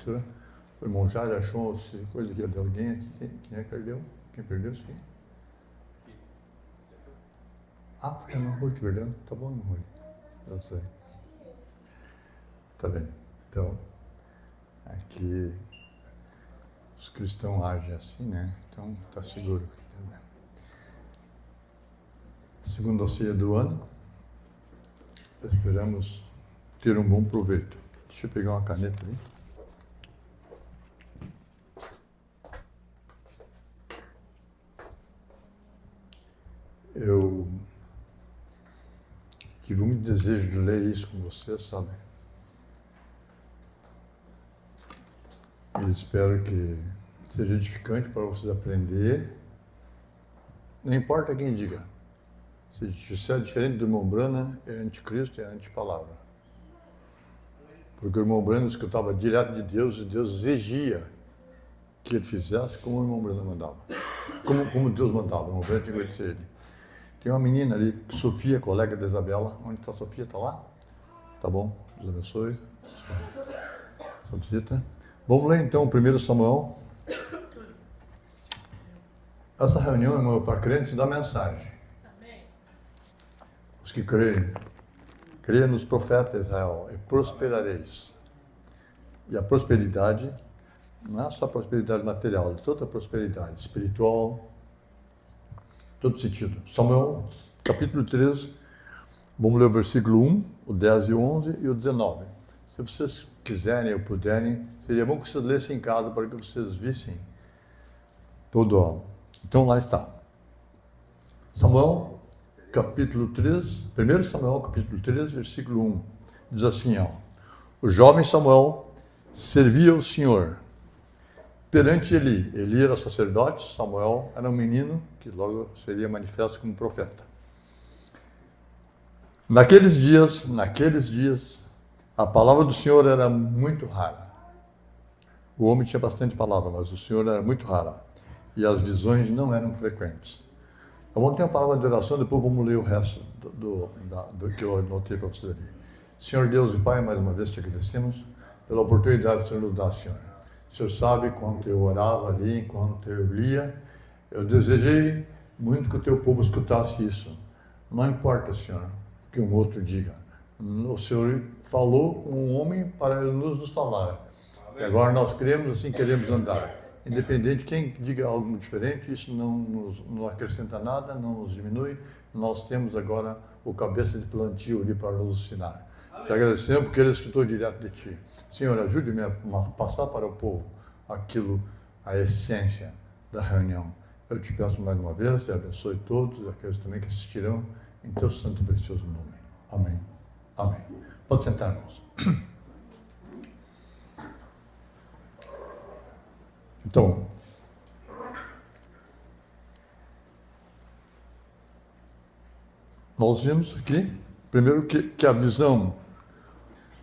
leitura. O irmão Jair achou coisa de alguém aqui. Quem é que perdeu? Quem perdeu isso aqui? Ah, foi a irmã Ruth que perdeu? Tá bom, irmã Ruth. Eu sei. Tá bem. Então, aqui os cristãos agem assim, né? Então, tá seguro. Segunda ceia do ano. Esperamos ter um bom proveito. Deixa eu pegar uma caneta ali. Eu tive muito desejo de ler isso com vocês, sabe? E espero que seja edificante para vocês aprender. Não importa quem diga. Se é diferente do irmão Brana, é anticristo, é antipalavra. Porque o irmão Brana escutava direto de Deus e Deus exigia que ele fizesse como o irmão Brana mandava. Como Deus mandava, o irmão Brana tinha que obedecer ele. Tem uma menina ali, Sofia, colega da Isabela. Onde está a Sofia? Está lá? Tá bom, Deus abençoe. Sua visita. Vamos ler então o 1 Samuel. Essa reunião, irmão, é para crentes da mensagem. Os que creem, creia nos profetas de Israel e prosperareis. E a prosperidade não é só prosperidade material, é toda a prosperidade espiritual, todo sentido. Samuel, capítulo 13, vamos ler o versículo 1, o 10 e o 11 e o 19. Se vocês quiserem ou puderem, seria bom que vocês lessem em casa para que vocês vissem todo. Então lá está. Samuel, capítulo 3, 1 Samuel, capítulo 3, versículo 1, diz assim, o jovem Samuel servia o Senhor perante Eli. Eli era sacerdote, Samuel era um menino que logo seria manifesto como profeta. Naqueles dias, a palavra do Senhor era muito rara. O homem tinha bastante palavra, mas o Senhor era muito rara. E as visões não eram frequentes. Vamos ter uma palavra de oração, depois vamos ler o resto do que eu anotei para vocês ali. Senhor Deus e Pai, mais uma vez te agradecemos pela oportunidade que o Senhor nos dá, Senhor. O Senhor sabe, enquanto eu orava ali, enquanto eu lia, eu desejei muito que o teu povo escutasse isso. Não importa, Senhor, o que um outro diga. O Senhor falou com um homem para ele nos falar. Amém. E agora nós cremos, assim queremos andar. Independente de quem diga algo diferente, isso não acrescenta nada, não nos diminui. Nós temos agora o cabeça de plantio ali para nos ensinar. Te agradecemos porque ele escutou direto de ti. Senhor, ajude-me a passar para o povo a essência da reunião. Eu te peço mais uma vez e abençoe todos, aqueles também que assistirão, em teu santo e precioso nome. Amém. Amém. Pode sentar, irmãos. Então, nós vimos aqui, primeiro que a visão,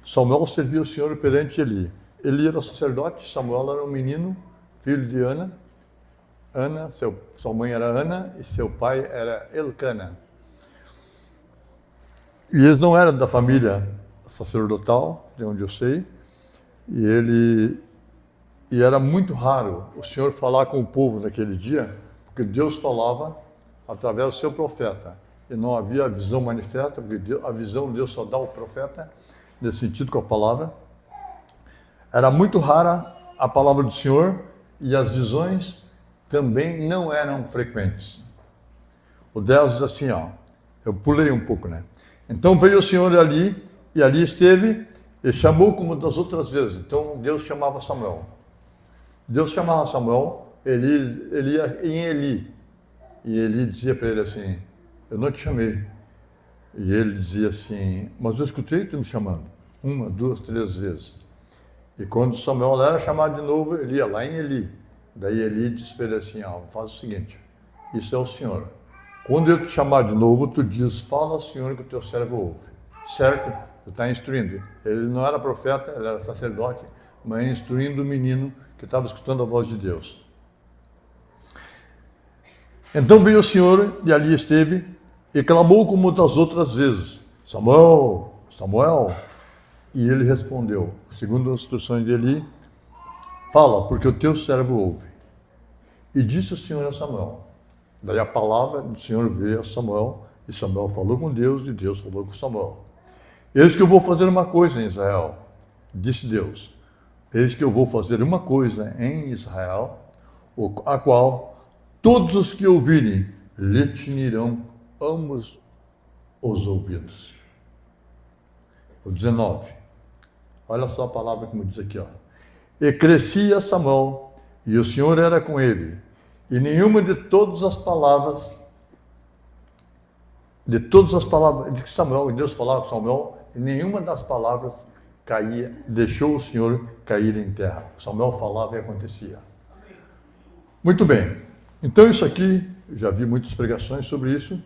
Samuel servia o Senhor perante Eli. Eli era sacerdote, Samuel era um menino, filho de Ana. Sua mãe era Ana e seu pai era Elcana. E eles não eram da família sacerdotal, de onde eu sei, e era muito raro o Senhor falar com o povo naquele dia, porque Deus falava através do seu profeta. E não havia a visão manifesta, porque a visão Deus só dá ao profeta, nesse sentido com a palavra. Era muito rara a palavra do Senhor e as visões também não eram frequentes. O 10 diz assim, eu pulei um pouco, né? Então veio o Senhor ali, e ali esteve, e chamou como das outras vezes. Então Deus chamava Samuel. Ele ia em Eli. E Eli dizia para ele assim, eu não te chamei. E ele dizia assim, mas eu escutei tu me chamando. 1, 2, 3 vezes. E quando Samuel era chamado de novo, ele ia lá em Eli. Daí Eli disse para ele assim, faz o seguinte, isso é o Senhor. Quando eu te chamar de novo, tu diz, fala, Senhor, que o teu servo ouve. Certo? Tu está instruindo. Ele não era profeta, ele era sacerdote, mas instruindo o menino que estava escutando a voz de Deus. Então veio o Senhor, e ali esteve, e clamou como das outras vezes, Samuel, Samuel. E ele respondeu, segundo as instruções de Eli, Fala, porque o teu servo ouve. E disse o Senhor a Samuel. Daí a palavra do Senhor veio a Samuel, e Samuel falou com Deus, e Deus falou com Samuel. Eis que eu vou fazer uma coisa em Israel, disse Deus. Eis que eu vou fazer uma coisa em Israel, a qual todos os que ouvirem lhe tinirão ambos os ouvidos. O 19. Olha só a palavra como diz aqui, ó. E crescia Samuel, e o Senhor era com ele, e nenhuma de todas as palavras de que Samuel, e Deus falava com Samuel, e nenhuma das palavras caía, deixou o Senhor cair em terra. Samuel falava e acontecia. Muito bem. Então isso aqui, já vi muitas pregações sobre isso.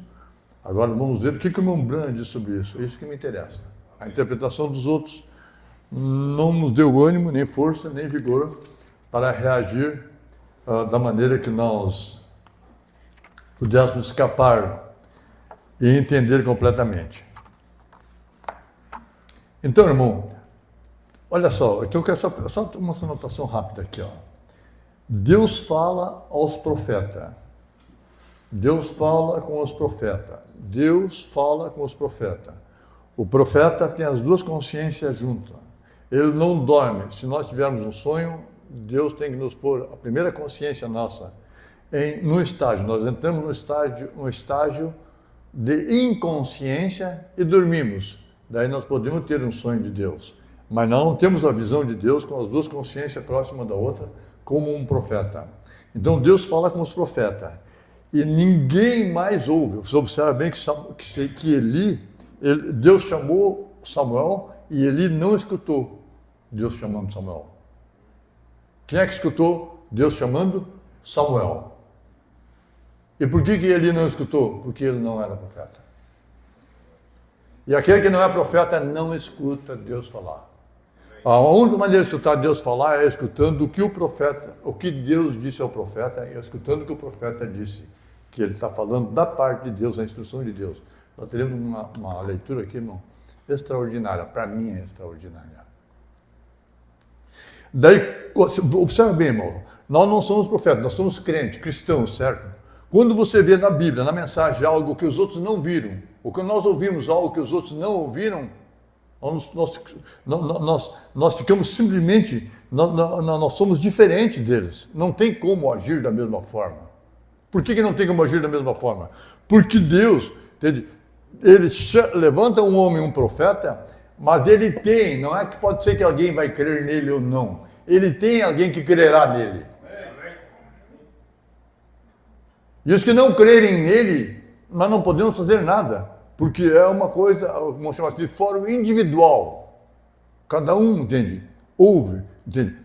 Agora vamos ver o que o irmão Branham diz sobre isso. É isso que me interessa. A interpretação dos outros não nos deu ânimo, nem força, nem vigor para reagir da maneira que nós pudéssemos escapar e entender completamente. Então, irmão, olha só, então eu quero só uma anotação rápida aqui, ó. Deus fala aos profetas. Deus fala com os profetas. Deus fala com os profetas. O profeta tem as duas consciências juntas. Ele não dorme. Se nós tivermos um sonho, Deus tem que nos pôr a primeira consciência nossa no estágio. Nós entramos no estágio de inconsciência e dormimos. Daí nós podemos ter um sonho de Deus. Mas nós não temos a visão de Deus com as duas consciências próximas da outra, como um profeta. Então Deus fala com os profetas. E ninguém mais ouve. Você observa bem que Deus chamou Samuel e Eli não escutou Deus chamando Samuel. Quem é que escutou Deus chamando? Samuel. E por que Eli não escutou? Porque ele não era profeta. E aquele que não é profeta não escuta Deus falar. A única maneira de escutar Deus falar é escutando o que Deus disse ao profeta, e escutando o que o profeta disse, que ele está falando da parte de Deus, a instrução de Deus. Nós teremos uma leitura aqui, irmão, extraordinária, para mim é extraordinária. Daí, observa bem, irmão, nós não somos profetas, nós somos crentes, cristãos, certo? Quando você vê na Bíblia, na mensagem, algo que os outros não viram, ou que nós ouvimos algo que os outros não ouviram, nós ficamos simplesmente, nós somos diferentes deles. Não tem como agir da mesma forma. Por que não tem como agir da mesma forma? Porque Deus, ele levanta um homem, um profeta, mas ele tem, não é que pode ser que alguém vai crer nele ou não. Ele tem alguém que crerá nele. E os que não crerem nele, nós não podemos fazer nada, porque é uma coisa, vamos chamar assim, de fórum individual. Cada um, entende? Ouve, entende?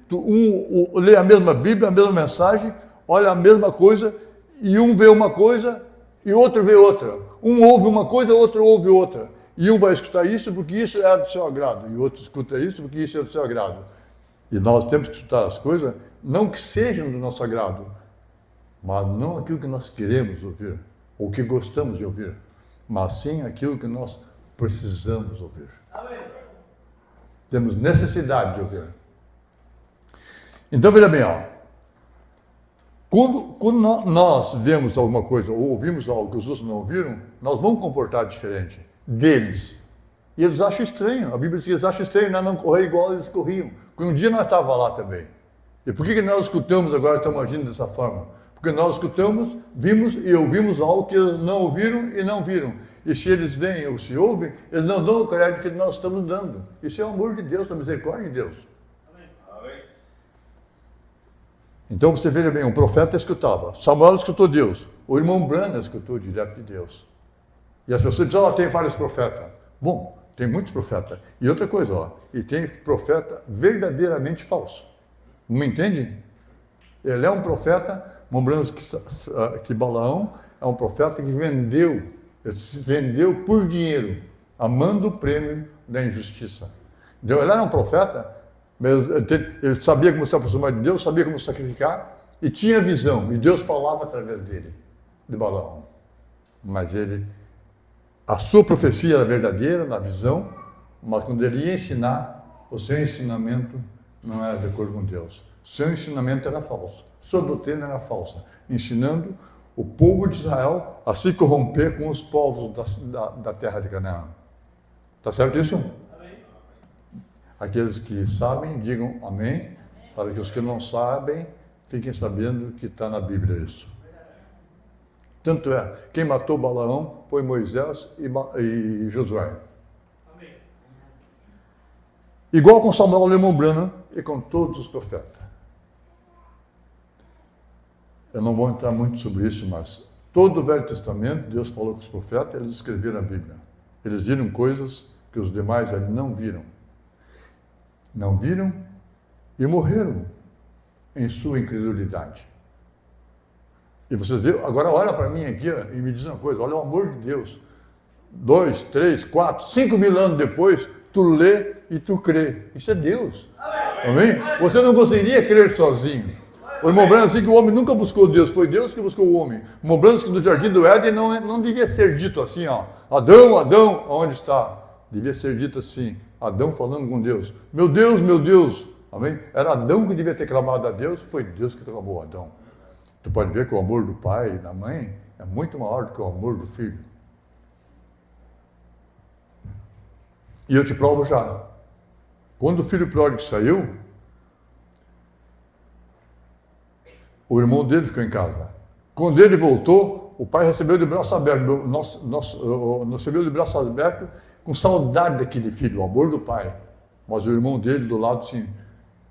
Lê a mesma Bíblia, a mesma mensagem, olha a mesma coisa, e um vê uma coisa e outro vê outra. Um ouve uma coisa, outro ouve outra. E um vai escutar isso porque isso é do seu agrado, e o outro escuta isso porque isso é do seu agrado. E nós temos que escutar as coisas, não que sejam do nosso agrado, mas não aquilo que nós queremos ouvir, ou que gostamos de ouvir, mas sim aquilo que nós precisamos ouvir. Amém. Temos necessidade de ouvir. Então, veja bem, ó. Quando nós vemos alguma coisa, ou ouvimos algo que os outros não ouviram, nós vamos comportar diferente deles. E eles acham estranho. A Bíblia diz que eles acham estranho nós não correr igual eles corriam. Porque um dia nós estávamos lá também. E por que nós escutamos agora, estamos agindo dessa forma? Porque nós escutamos, vimos e ouvimos algo que eles não ouviram e não viram. E se eles veem ou se ouvem, eles não dão o crédito que nós estamos dando. Isso é o amor de Deus, a misericórdia de Deus. Amém. Então você veja bem, um profeta escutava. Samuel escutou Deus. O irmão Branham escutou direto de Deus. E as pessoas dizem, tem vários profetas. Bom, tem muitos profetas. E outra coisa, e tem profeta verdadeiramente falso. Não me entende? Ele é um profeta, lembrando que Balaão é um profeta que vendeu por dinheiro, amando o prêmio da injustiça. Então, ele era um profeta, mas ele sabia como se aproximar de Deus, sabia como sacrificar, e tinha visão, e Deus falava através dele, de Balaão. Mas a sua profecia era verdadeira, na visão, mas quando ele ia ensinar, o seu ensinamento não era de acordo com Deus. Seu ensinamento era falso. Sua doutrina era falsa. Ensinando o povo de Israel a se corromper com os povos da terra de Canaã. Está certo isso? Amém. Aqueles que sabem, digam amém, para que os que não sabem, fiquem sabendo que está na Bíblia isso. Tanto é, quem matou Balaão foi Moisés e Josué. Amém. Igual com Samuel Leman Branham e com todos os profetas. Eu não vou entrar muito sobre isso, mas todo o Velho Testamento, Deus falou com os profetas, eles escreveram a Bíblia. Eles viram coisas que os demais ali não viram. Não viram e morreram em sua incredulidade. E vocês viram, agora olha para mim aqui e me diz uma coisa, olha o amor de Deus. 2, 3, 4, 5 mil anos depois, tu lê e tu crê. Isso é Deus. Amém? Você não conseguiria crer sozinho. O irmão Branham disse que o homem nunca buscou Deus, foi Deus que buscou o homem. O irmão Branham disse que no jardim do Éden não devia ser dito assim, ó, Adão, Adão, onde está? Devia ser dito assim, Adão falando com Deus, meu Deus, amém? Era Adão que devia ter clamado a Deus, foi Deus que clamou a Adão. Tu pode ver que o amor do pai e da mãe é muito maior do que o amor do filho. E eu te provo já. Quando o filho pródigo saiu, o irmão dele ficou em casa. Quando ele voltou, o pai recebeu de braço aberto, recebeu de braço aberto com saudade daquele filho, o amor do pai. Mas o irmão dele do lado, sim,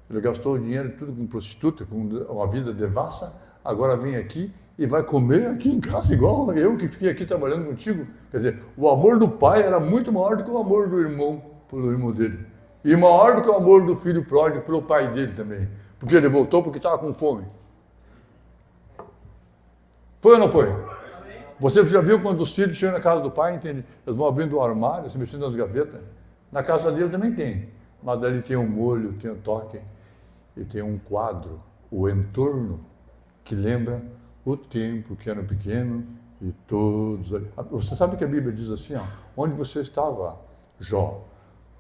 ele gastou o dinheiro tudo com prostituta, com uma vida devassa, agora vem aqui e vai comer aqui em casa, igual eu que fiquei aqui trabalhando contigo. Quer dizer, o amor do pai era muito maior do que o amor do irmão pelo irmão dele. E maior do que o amor do filho pródigo pelo pai dele também. Porque ele voltou porque estava com fome. Foi ou não foi? Você já viu quando os filhos chegam na casa do pai, entende? Eles vão abrindo o armário, se mexendo nas gavetas. Na casa dele também tem. Mas ali tem um molho, tem um toque e tem um quadro, o entorno, que lembra o tempo que era pequeno e todos ali. Você sabe que a Bíblia diz assim, ó, onde você estava, Jó,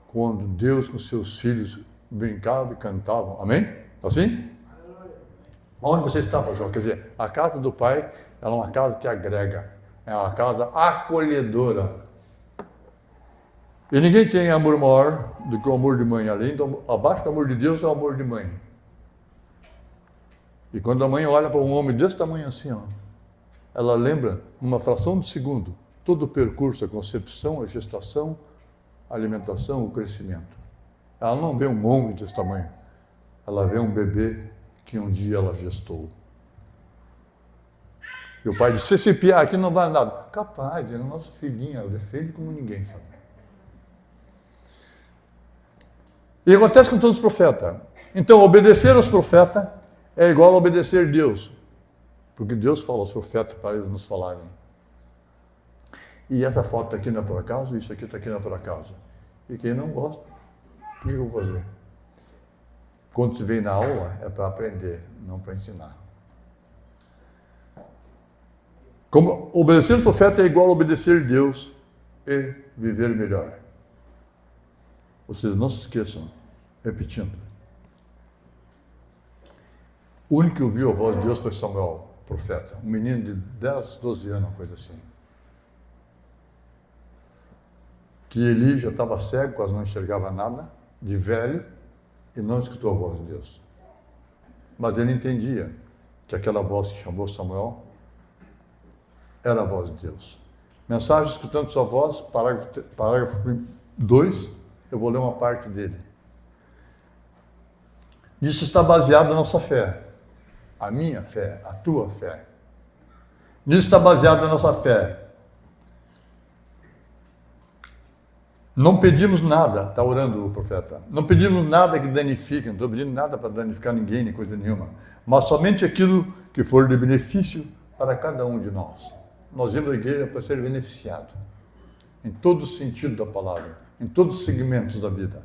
quando Deus com seus filhos brincavam e cantavam. Amém? Assim? Onde você estava, Jó? Quer dizer, a casa do pai é uma casa que agrega, é uma casa acolhedora. E ninguém tem amor maior do que o amor de mãe. Além do, abaixo do amor de Deus é o amor de mãe. E quando a mãe olha para um homem desse tamanho assim, ó, ela lembra, numa fração de segundo, todo o percurso, a concepção, a gestação, a alimentação, o crescimento. Ela não vê um homem desse tamanho, ela vê um bebê que um dia ela gestou. E o pai disse, se esse piá aqui não vale nada. Capaz, ele é nosso filhinho, ele é feio como ninguém, sabe? E acontece com todos os profetas. Então, obedecer aos profetas é igual a obedecer a Deus. Porque Deus fala aos profetas para eles nos falarem. E essa foto está aqui não é por acaso, isso aqui está aqui não é por acaso. E quem não gosta, o que eu vou fazer? Quando se vem na aula, é para aprender, não para ensinar. Como obedecer o profeta é igual a obedecer a Deus e viver melhor. Vocês não se esqueçam, repetindo. O único que ouviu a voz de Deus foi Samuel, profeta. Um menino de 10, 12 anos, uma coisa assim. Que Eli já estava cego, quase não enxergava nada, de velho, e não escutou a voz de Deus. Mas ele entendia que aquela voz que chamou Samuel era a voz de Deus. Mensagem escutando sua voz, parágrafo 2, eu vou ler uma parte dele. Isso está baseado na nossa fé. A minha fé, a tua fé. Nisso está baseada a nossa fé. Não pedimos nada, está orando o profeta, não pedimos nada que danifique, não estou pedindo nada para danificar ninguém, nem coisa nenhuma, mas somente aquilo que for de benefício para cada um de nós. Nós vimos a igreja para ser beneficiado, em todo o sentido da palavra, em todos os segmentos da vida.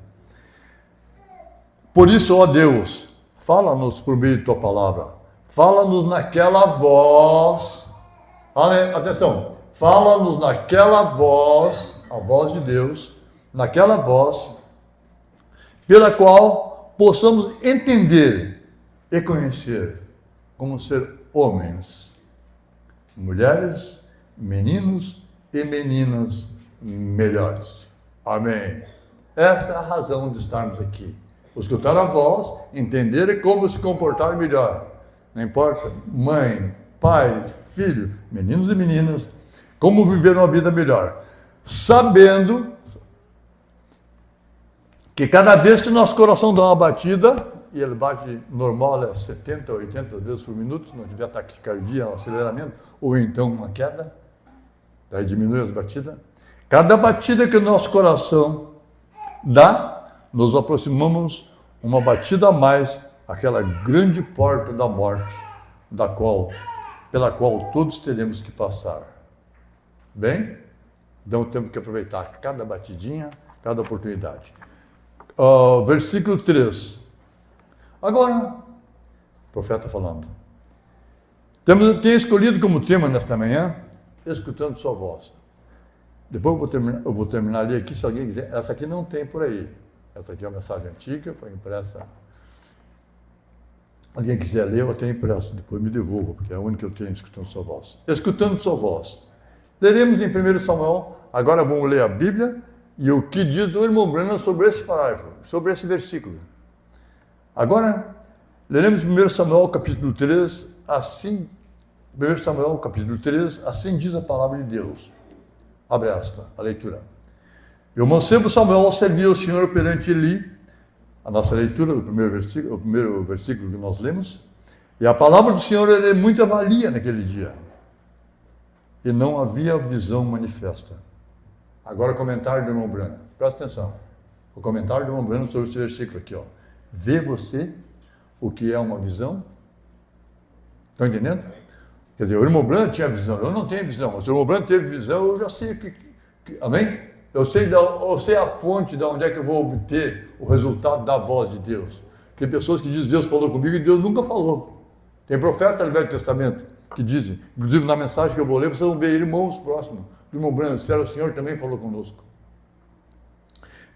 Por isso, ó Deus, fala-nos por meio de tua palavra, fala-nos naquela voz, atenção, fala-nos naquela voz, a voz de Deus, naquela voz, pela qual possamos entender e conhecer como ser homens, mulheres, meninos e meninas melhores. Amém. Essa é a razão de estarmos aqui. Escutar a voz, entender como se comportar melhor. Não importa, mãe, pai, filho, meninos e meninas, como viver uma vida melhor. Sabendo que cada vez que nosso coração dá uma batida, e ele bate normal, 70, 80 vezes por minuto, se não tiver taquicardia, um aceleramento, ou então uma queda, daí diminui as batidas. Cada batida que o nosso coração dá, nos aproximamos uma batida a mais, aquela grande porta da morte, pela qual todos teremos que passar. Bem? Então temos que aproveitar cada batidinha, cada oportunidade. Versículo 3. Agora, o profeta falando. Tenho escolhido como tema nesta manhã, escutando sua voz. Depois eu vou terminar ali aqui, se alguém quiser. Essa aqui não tem por aí. Essa aqui é uma mensagem antiga, foi impressa. Alguém quiser ler, eu tenho impresso, depois me devolvo, porque é a única que eu tenho, escutando sua voz. Escutando sua voz. Leremos em 1 Samuel, agora vamos ler a Bíblia, e o que diz o irmão Branham sobre esse parágrafo, sobre esse versículo. Agora, leremos 1 Samuel capítulo 3, assim diz a palavra de Deus. Abre aspas, a leitura. E o mancebo Samuel serviu ao Senhor perante Eli, a nossa leitura do primeiro versículo que nós lemos, e a palavra do Senhor era muito avalia naquele dia, e não havia visão manifesta. Agora o comentário do irmão Branham, presta atenção, o comentário do irmão Branham sobre esse versículo aqui, ó. Vê você o que é uma visão? Estão entendendo? Quer dizer, o irmão Branham tinha visão, eu não tenho visão, mas o irmão Branham teve visão, eu já sei amém? Eu sei a fonte de onde é que eu vou obter o resultado da voz de Deus. Tem pessoas que dizem, Deus falou comigo e Deus nunca falou. Tem profeta no Velho Testamento que dizem, inclusive na mensagem que eu vou ler, vocês vão ver irmãos próximos do irmão Branham, disseram, o Senhor também falou conosco.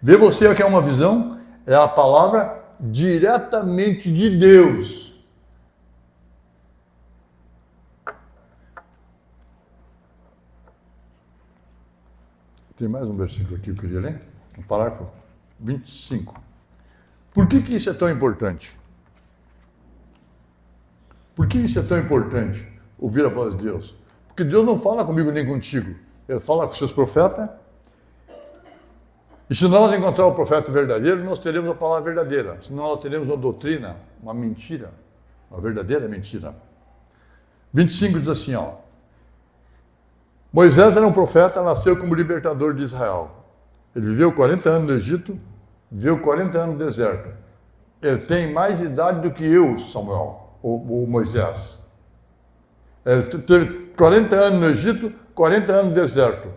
Vê você o que é uma visão? É a palavra diretamente de Deus. Tem mais um versículo aqui que eu queria ler, um parágrafo 25. Por que isso é tão importante? Por que isso é tão importante, ouvir a voz de Deus? Porque Deus não fala comigo nem contigo, Ele fala com seus profetas. E se nós encontrarmos o profeta verdadeiro, nós teremos a palavra verdadeira. Senão nós teremos uma doutrina, uma mentira, uma verdadeira mentira. 25 diz assim, ó. Moisés era um profeta, nasceu como libertador de Israel. Ele viveu 40 anos no Egito, viveu 40 anos no deserto. Ele tem mais idade do que eu, Samuel, ou Moisés. Ele teve 40 anos no Egito, 40 anos no deserto.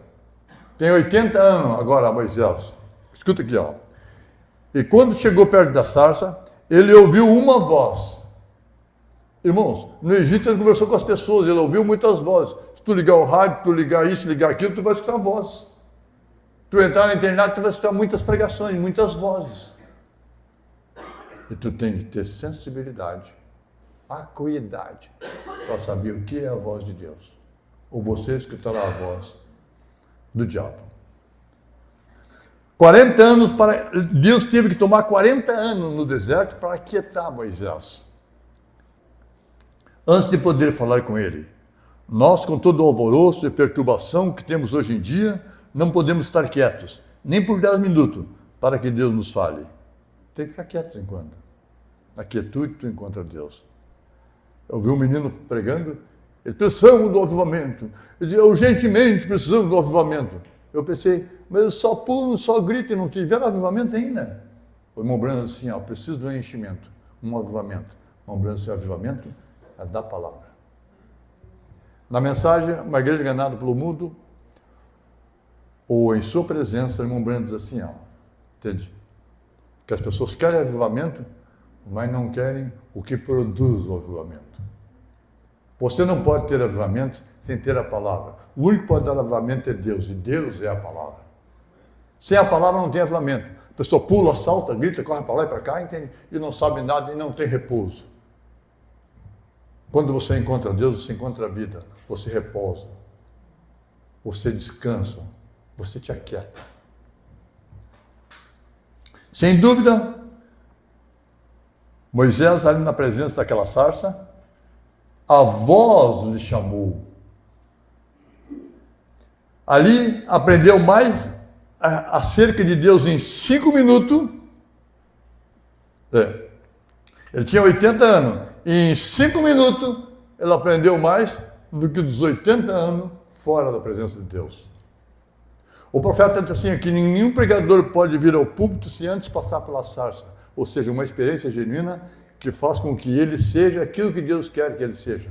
Tem 80 anos agora, Moisés. Escuta aqui, ó. E quando chegou perto da sarça, ele ouviu uma voz. Irmãos, no Egito ele conversou com as pessoas, ele ouviu muitas vozes. Se tu ligar o rádio, tu ligar isso, ligar aquilo, tu vai escutar a voz. Tu entrar na internet, tu vai escutar muitas pregações, muitas vozes. E tu tem que ter sensibilidade, acuidade, para saber o que é a voz de Deus. Ou você escutará a voz do diabo. 40 anos Deus teve que tomar 40 anos no deserto para aquietar Moisés. Antes de poder falar com ele. Nós, com todo o alvoroço e perturbação que temos hoje em dia, não podemos estar quietos, nem por 10 minutos, para que Deus nos fale. Tem que ficar quieto enquanto. Na quietude tu encontra Deus. Eu vi um menino pregando, ele precisamos do avivamento. Ele dizia, urgentemente precisamos do avivamento. Eu pensei, mas eles só pulam, só gritam e não tiveram avivamento ainda. O irmão Branham disse assim, ó, preciso de um enchimento, um avivamento. O irmão Branham disse, avivamento é da palavra. Na mensagem, uma igreja ganhada pelo mundo, ou em sua presença, o irmão Branham diz assim, ó, entende? Que as pessoas querem avivamento, mas não querem o que produz o avivamento. Você não pode ter avivamento sem ter a palavra. O único que pode dar avivamento é Deus, e Deus é a palavra. Sem a palavra não tem avivamento. A pessoa pula, salta, grita, corre para lá e para cá, entende? E não sabe nada e não tem repouso. Quando você encontra Deus, você encontra a vida, você repousa, você descansa, você te aquieta. Sem dúvida, Moisés, ali na presença daquela sarça, a voz lhe chamou. Ali aprendeu mais acerca de Deus em 5 minutos. Ele tinha 80 anos. E em 5 minutos, ele aprendeu mais do que dos 80 anos fora da presença de Deus. O profeta diz assim, que nenhum pregador pode vir ao púlpito se antes passar pela sarça. Ou seja, uma experiência genuína que faz com que ele seja aquilo que Deus quer que ele seja.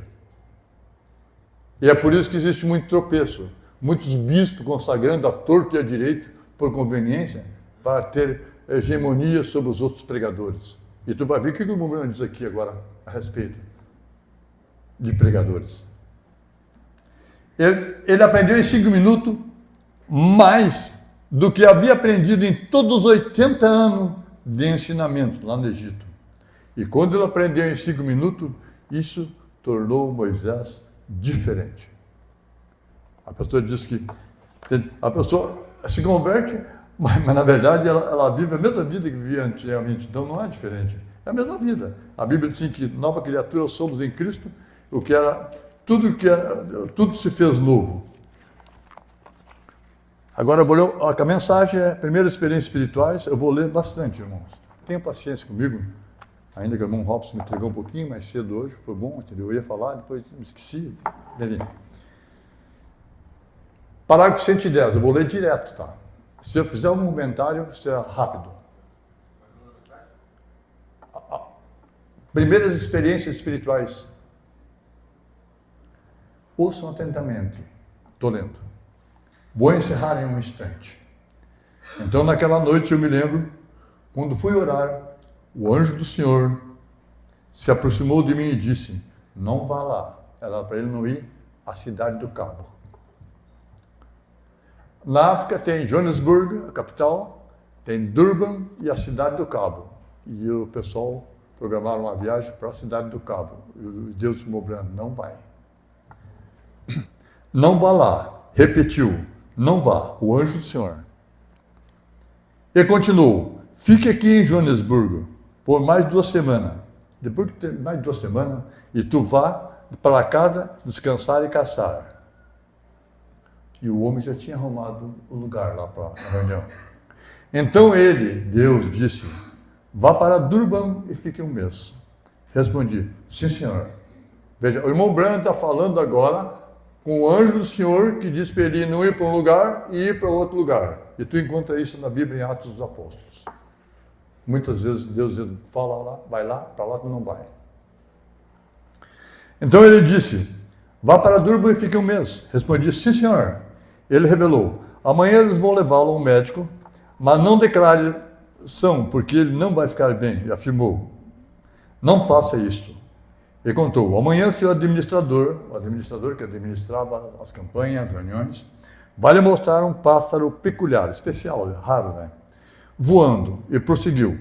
E é por isso que existe muito tropeço. Muitos bispos consagrando a torto e a direito por conveniência para ter hegemonia sobre os outros pregadores. E tu vai ver o que o Mombrana diz aqui agora a respeito de pregadores. Ele aprendeu em 5 minutos mais do que havia aprendido em todos os 80 anos de ensinamento lá no Egito. E quando ele aprendeu em 5 minutos, isso tornou Moisés diferente. A pessoa diz que a pessoa se converte, mas na verdade ela vive a mesma vida que vivia antigamente, então não é diferente. É a mesma vida. A Bíblia diz que nova criatura somos em Cristo, tudo se fez novo. Agora eu vou ler, a mensagem é Primeiras Experiências Espirituais, eu vou ler bastante, irmãos. Tenham paciência comigo, ainda que o irmão Robson me entregou um pouquinho mais cedo hoje, foi bom, entendeu? Eu ia falar, depois me esqueci. Parágrafo 110, eu vou ler direto, tá? Se eu fizer um comentário, será rápido. Primeiras experiências espirituais. Ouçam atentamente. Estou lendo. Vou encerrar em um instante. Então, naquela noite, eu me lembro, quando fui orar, o anjo do Senhor se aproximou de mim e disse, não vá lá. Era para ele não ir à cidade do Cabo. Na África tem Johannesburg, a capital, tem Durban e a cidade do Cabo. E o pessoal programaram uma viagem para a cidade do Cabo. E Deus me mostrando, não vai. Não vá lá. Repetiu, não vá. O anjo do Senhor. E continuou, fique aqui em Johannesburg por mais 2 semanas. Depois de mais 2 semanas, e tu vá para casa descansar e caçar. E o homem já tinha arrumado o lugar lá para a reunião. Então ele, Deus, disse, vá para Durban e fique 1 mês. Respondi, sim, senhor. Veja, o irmão Branham está falando agora com o anjo do Senhor que diz para ele não ir para um lugar e ir para outro lugar. E tu encontra isso na Bíblia em Atos dos Apóstolos. Muitas vezes Deus fala lá, vai lá, para lá tu não vai. Então ele disse, vá para Durban e fique 1 mês. Respondi, sim, senhor. Ele revelou, amanhã eles vão levá-lo ao médico, mas não declare porque ele não vai ficar bem. E afirmou, não faça isto. E contou, amanhã seu administrador, o administrador que administrava as campanhas, as reuniões, vai lhe mostrar um pássaro peculiar, especial, raro, né? Voando. E prosseguiu.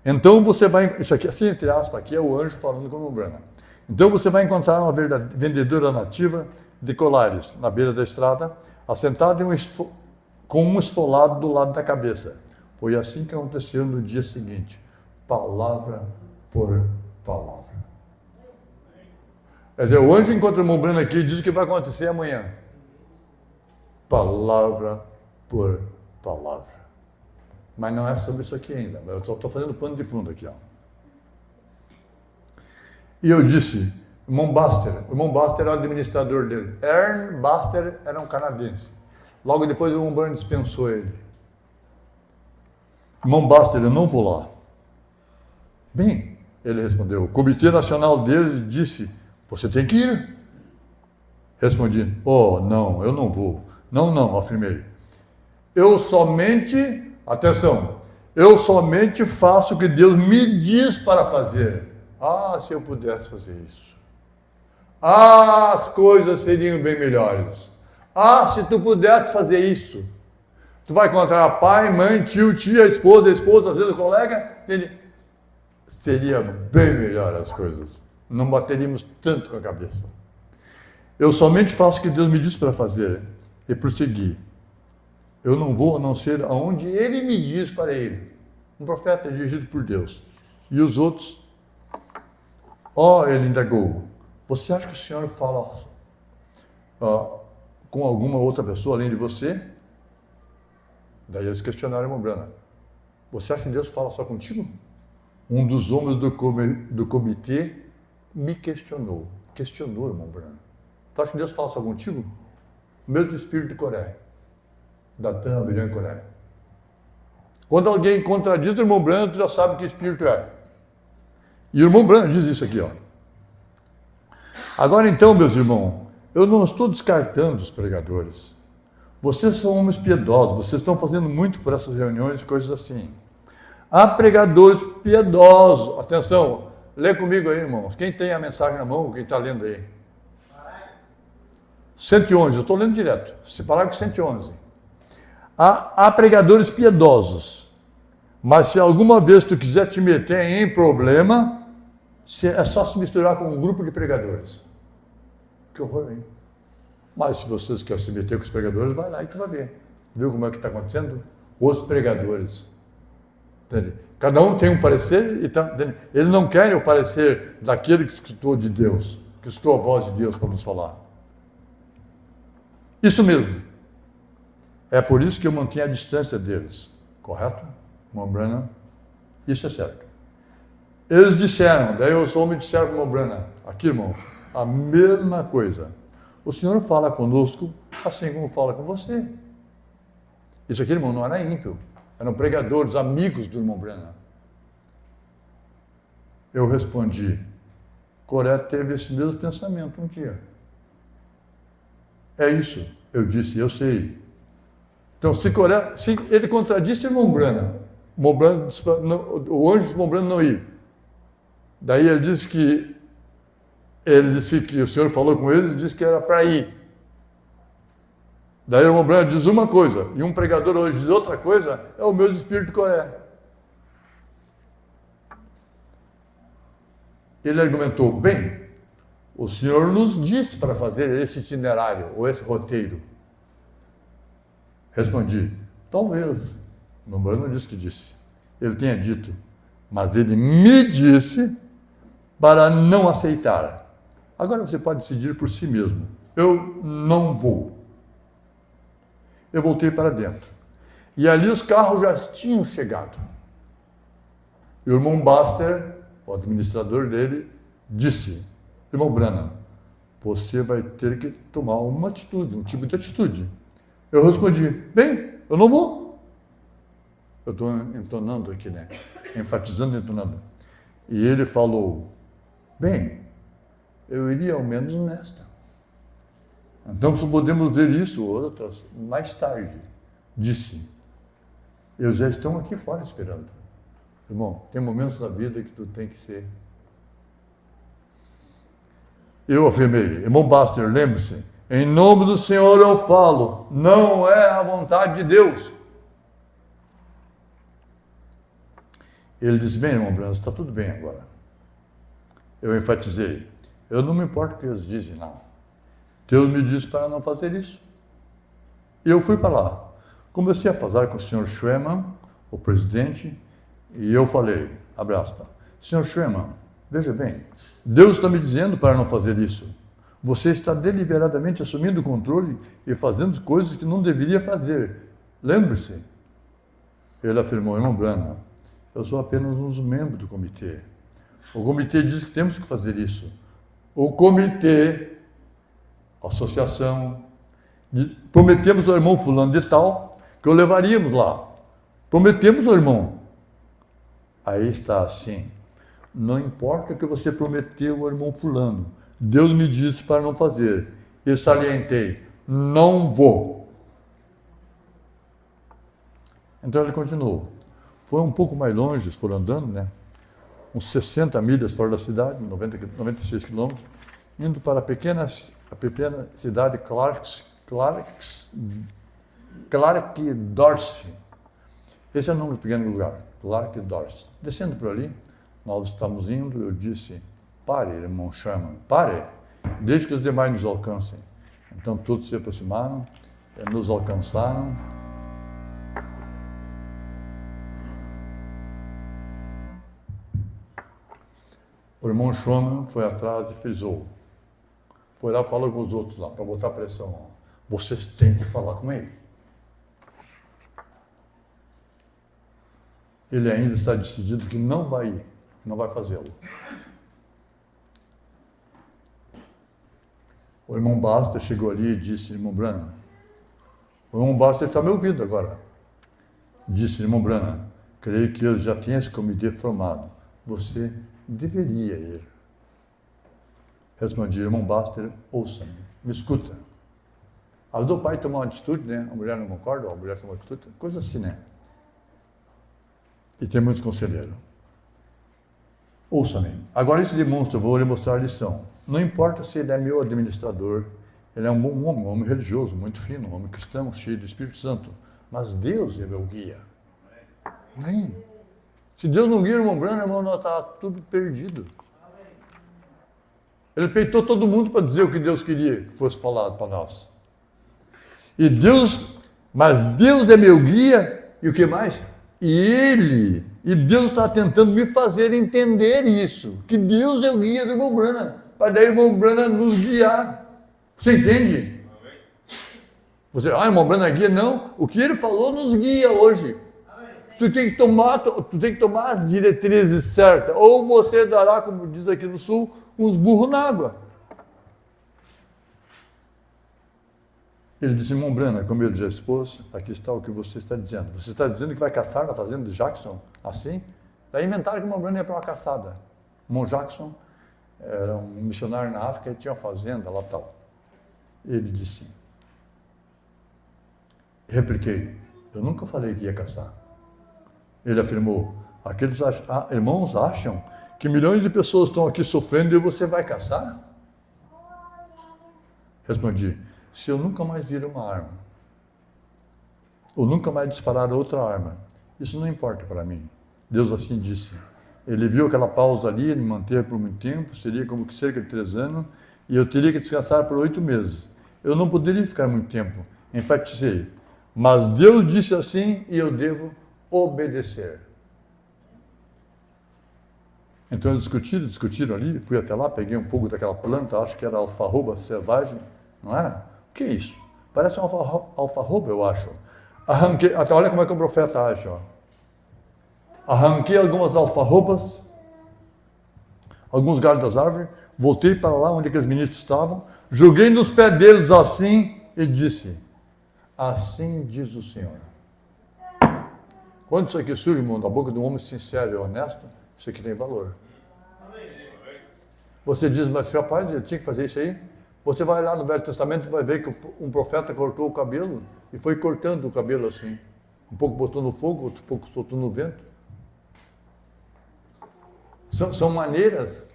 Então você vai, isso aqui, assim entre aspas, aqui é o anjo falando com o Branham. Então você vai encontrar uma vendedora nativa de colares na beira da estrada, assentada com um esfolado do lado da cabeça. Foi assim que aconteceu no dia seguinte, palavra por palavra. Quer dizer, o anjo encontra o irmão Branham aqui e diz o que vai acontecer amanhã. Palavra por palavra. Mas não é sobre isso aqui ainda. Eu só estou fazendo pano de fundo aqui. Ó. E eu disse, o irmão Baster era o administrador dele. Ern Baster era um canadense. Logo depois o irmão Branham dispensou ele. Irmão Baster, eu não vou lá. Bem, ele respondeu, o comitê nacional dele disse, você tem que ir. Respondi, oh, não, eu não vou. Não, afirmei. Eu somente faço o que Deus me diz para fazer. Ah, se eu pudesse fazer isso. Ah, as coisas seriam bem melhores. Ah, se tu pudesse fazer isso. Tu vai encontrar pai, mãe, tio, tia, esposa, às vezes o colega. Seria bem melhor as coisas. não bateríamos tanto com a cabeça. Eu somente faço o que Deus me diz para fazer e prosseguir. Eu não vou a não ser aonde Ele me diz para ir. Um profeta dirigido por Deus. E os outros? Ele indagou. Você acha que o Senhor fala com alguma outra pessoa além de você? Daí eles questionaram o irmão Branham. Você acha que Deus fala só contigo? Um dos homens do comitê me questionou. Questionou, irmão Branham. Tu acha que Deus fala só contigo? O mesmo espírito de Coré. Datã, Abirã e Coré. Quando alguém contradiz o irmão Branham, tu já sabe que espírito é. E o irmão Branham diz isso aqui, ó. Agora então, meus irmãos, eu não estou descartando os pregadores. Vocês são homens piedosos, vocês estão fazendo muito por essas reuniões, coisas assim. Há pregadores piedosos. Atenção, lê comigo aí, irmãos. Quem tem a mensagem na mão, quem está lendo aí? 111, eu estou lendo direto. Parágrafo 111. Há pregadores piedosos, mas se alguma vez tu quiser te meter em problema, é só se misturar com um grupo de pregadores. Que horror, hein? Mas se vocês querem se meter com os pregadores, vai lá e tu vai ver. Viu como é que está acontecendo? Os pregadores. Entende? Cada um tem um parecer, eles não querem o parecer daquele que escutou de Deus, que escutou a voz de Deus para nos falar. Isso mesmo. É por isso que eu mantenho a distância deles. Correto? Irmão Branham? Isso é certo. Eles disseram, daí os homens disseram para o irmão Branham, aqui, irmão, a mesma coisa. O Senhor fala conosco assim como fala com você. Isso aqui, irmão, não era ímpio. Eram pregadores, amigos do irmão Branham. Eu respondi, Coré teve esse mesmo pensamento um dia. É isso. Eu disse, eu sei. Então, se ele contradisse o irmão Branham, o anjo do irmão Branham não ia. Daí ele disse que o Senhor falou com ele e disse que era para ir. Daí o irmão Branham diz uma coisa, e um pregador hoje diz outra coisa, é o mesmo espírito de Coré. Ele argumentou, bem, o Senhor nos disse para fazer esse itinerário, ou esse roteiro. Respondi, talvez. O irmão Branham não disse que disse. Ele tenha dito, mas ele me disse para não aceitar. Agora você pode decidir por si mesmo. Eu não vou. Eu voltei para dentro. E ali os carros já tinham chegado. E o irmão Buster, o administrador dele, disse, irmão Branham, você vai ter que tomar uma atitude, um tipo de atitude. Eu respondi, bem, eu não vou. Eu estou entonando aqui, né? Enfatizando e entonando. E ele falou, bem, eu iria ao menos nesta. Então podemos ver isso outras mais tarde. Disse, eles já estão aqui fora esperando. Irmão, tem momentos da vida que tu tem que ser. Eu afirmei, irmão Buster, lembre-se, em nome do Senhor eu falo, não é a vontade de Deus. Ele disse, bem, irmão Branham, está tudo bem agora. Eu enfatizei, eu não me importo o que eles dizem, não. Deus me disse para não fazer isso. E eu fui para lá. Comecei a falar com o senhor Schweman, o presidente, e eu falei, abre aspas, senhor Schweman, veja bem, Deus está me dizendo para não fazer isso. Você está deliberadamente assumindo o controle e fazendo coisas que não deveria fazer. Lembre-se. Ele afirmou, irmão Branham, eu sou apenas um membro do comitê. O comitê diz que temos que fazer isso. O comitê, a associação, prometemos ao irmão fulano de tal que o levaríamos lá. Prometemos ao irmão. Aí está assim. Não importa o que você prometeu ao irmão fulano. Deus me disse para não fazer. E salientei, não vou. Então ele continuou. Foi um pouco mais longe, foram andando, né? Uns 60 milhas fora da cidade, 96 quilômetros, indo para a pequena cidade Clarkdorf. Esse é o nome do pequeno lugar, Clarkdorf. Descendo por ali, nós estávamos indo, eu disse, Pare, irmão Sherman, pare. Deixe que os demais nos alcancem. Então todos se aproximaram, nos alcançaram. O irmão Sherman foi atrás e frisou. Foi lá e falou com os outros lá, para botar pressão. Vocês têm que falar com ele. Ele ainda está decidido que não vai ir, não vai fazê-lo. O irmão Basta chegou ali e disse, irmão Branham, o irmão Basta está me ouvindo agora. Disse, irmão Branham, creio que eu já tenho esse comitê formado. Você deveria ir. Respondi, irmão Basta, ouça-me, me escuta. As do pai tomou uma atitude, né? A mulher não concorda, a mulher tomou uma atitude, coisa assim, né? E tem muitos conselheiros. Ouça-me. Agora isso demonstra, eu vou lhe mostrar a lição. Não importa se ele é meu administrador, ele é um bom homem, um homem religioso, muito fino, um homem cristão, cheio do Espírito Santo. Mas Deus é meu guia. Amém. Se Deus não guia o irmão Branham, irmão, nós está tudo perdido. Ele peitou todo mundo para dizer o que Deus queria que fosse falado para nós. Mas Deus é meu guia, e o que mais? E Deus está tentando me fazer entender isso, que Deus é o guia do irmão Branham, para daí o irmão Branham nos guiar. Você entende? Você, irmão Branham é guia? Não, o que ele falou nos guia hoje. Tu tem que tomar as diretrizes certas, ou você dará, como diz aqui no Sul, uns burros na água. Ele disse, irmão Branham, como eu já expus, aqui está o que você está dizendo. Você está dizendo que vai caçar na fazenda de Jackson? Assim? Daí inventaram que o irmão Branham ia para uma caçada. O irmão Jackson era um missionário na África e tinha uma fazenda lá tal. Ele disse, repliquei, eu nunca falei que ia caçar. Ele afirmou, aqueles irmãos acham que milhões de pessoas estão aqui sofrendo e você vai caçar? Respondi, se eu nunca mais vir uma arma, ou nunca mais disparar outra arma, isso não importa para mim. Deus assim disse. Ele viu aquela pausa ali, ele manteve por muito tempo, seria como que cerca de 3 anos, e eu teria que descansar por 8 meses. Eu não poderia ficar muito tempo, enfatizei. Mas Deus disse assim e eu devo obedecer. Então eles discutiram ali, fui até lá, peguei um pouco daquela planta, acho que era alfarroba selvagem, não era? O que é isso? Parece um alfarroba, eu acho. Arranquei, até olha como é que o profeta age, ó. Arranquei algumas alfarrobas, alguns galhos das árvores, voltei para lá onde aqueles ministros estavam, joguei nos pés deles assim e disse, assim diz o Senhor. Quando isso aqui surge, irmão, da boca de um homem sincero e honesto, isso aqui tem valor. Você diz, mas rapaz, eu tinha que fazer isso aí? Você vai lá no Velho Testamento e vai ver que um profeta cortou o cabelo e foi cortando o cabelo assim. Um pouco botou no fogo, outro pouco soltou no vento. São maneiras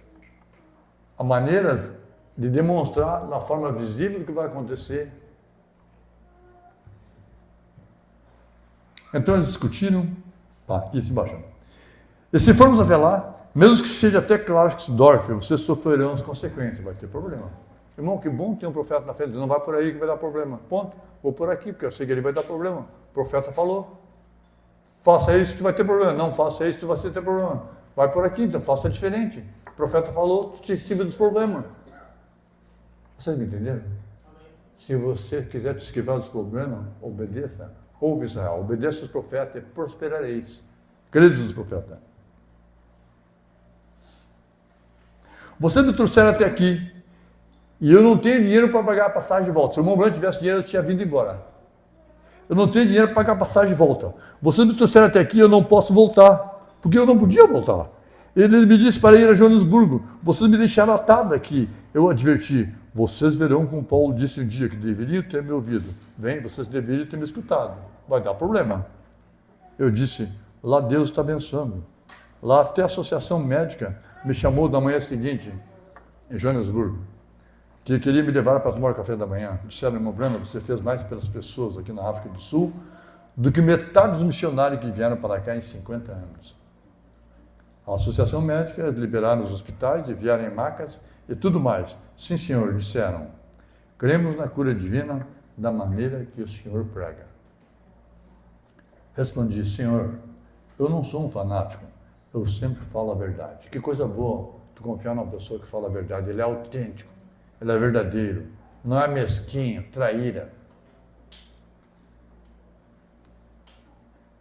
de demonstrar na forma visível o que vai acontecer. Então eles discutiram, aqui embaixo. E se formos até lá, mesmo que seja até Clarksdorf, vocês sofrerão as consequências, vai ter problema. Irmão, que bom ter um profeta na frente, não vai por aí que vai dar problema. Ponto. Vou por aqui, porque eu sei que ele vai dar problema. O profeta falou. Faça isso, tu vai ter problema. Não faça isso, tu vai ter problema. Vai por aqui, então faça diferente. O profeta falou, tu te esquiva dos problemas. Vocês me entenderam? Se você quiser te esquivar dos problemas, obedeça. Ouve Israel, obedeça os profetas e prosperareis. Queridos dos profetas. Vocês me trouxeram até aqui e eu não tenho dinheiro para pagar a passagem de volta. Se o irmão Branham tivesse dinheiro, eu tinha vindo embora. Eu não tenho dinheiro para pagar a passagem de volta. Vocês me trouxeram até aqui e eu não posso voltar, porque eu não podia voltar. Ele me disse para ir a Joanesburgo. Vocês me deixaram atado aqui. Eu adverti. Vocês verão como Paulo disse um dia que deveriam ter me ouvido. Vem, vocês deveriam ter me escutado. Vai dar problema. Eu disse, lá Deus está abençoando. Lá até a Associação Médica me chamou na manhã seguinte, em Joanesburgo, que queria me levar para tomar o café da manhã. Disseram, irmão Branham, você fez mais pelas pessoas aqui na África do Sul do que metade dos missionários que vieram para cá em 50 anos. A Associação Médica, eles liberaram os hospitais, enviaram em macas e tudo mais. Sim, senhor, disseram. Cremos na cura divina da maneira que o senhor prega. Respondi, senhor, eu não sou um fanático, eu sempre falo a verdade. Que coisa boa tu confiar numa pessoa que fala a verdade. Ele é autêntico, ele é verdadeiro, não é mesquinho, traíra.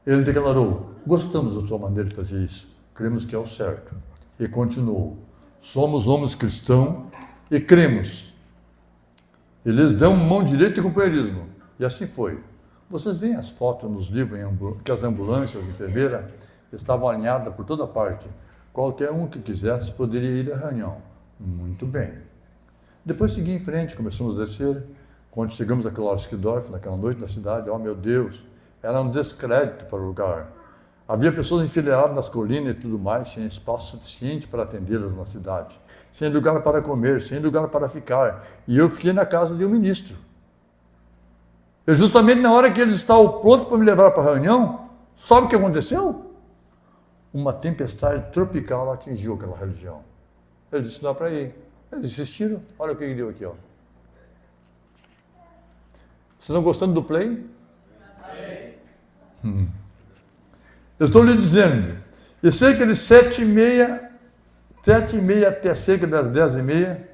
Ele declarou, gostamos da sua maneira de fazer isso, cremos que é o certo. E continuou, somos homens cristãos e cremos. Eles dão mão direita e companheirismo. E assim foi. Vocês veem as fotos nos livros que as ambulâncias, enfermeiras, estavam alinhadas por toda parte. Qualquer um que quisesse poderia ir à reunião. Muito bem. Depois segui em frente, começamos a descer. Quando chegamos a Clarksdorf, naquela noite na cidade, oh meu Deus, era um descrédito para o lugar. Havia pessoas enfileiradas nas colinas e tudo mais, sem espaço suficiente para atendê-las na cidade. Sem lugar para comer, sem lugar para ficar. E eu fiquei na casa de um ministro. E justamente na hora que eles estavam prontos para me levar para a reunião, sabe o que aconteceu? Uma tempestade tropical atingiu aquela região. Ele disse, não é para ir. Eles insistiram, olha o que ele deu aqui, ó. Vocês estão gostando do play? Eu estou lhe dizendo, de cerca de 7h30 até cerca das 10h30,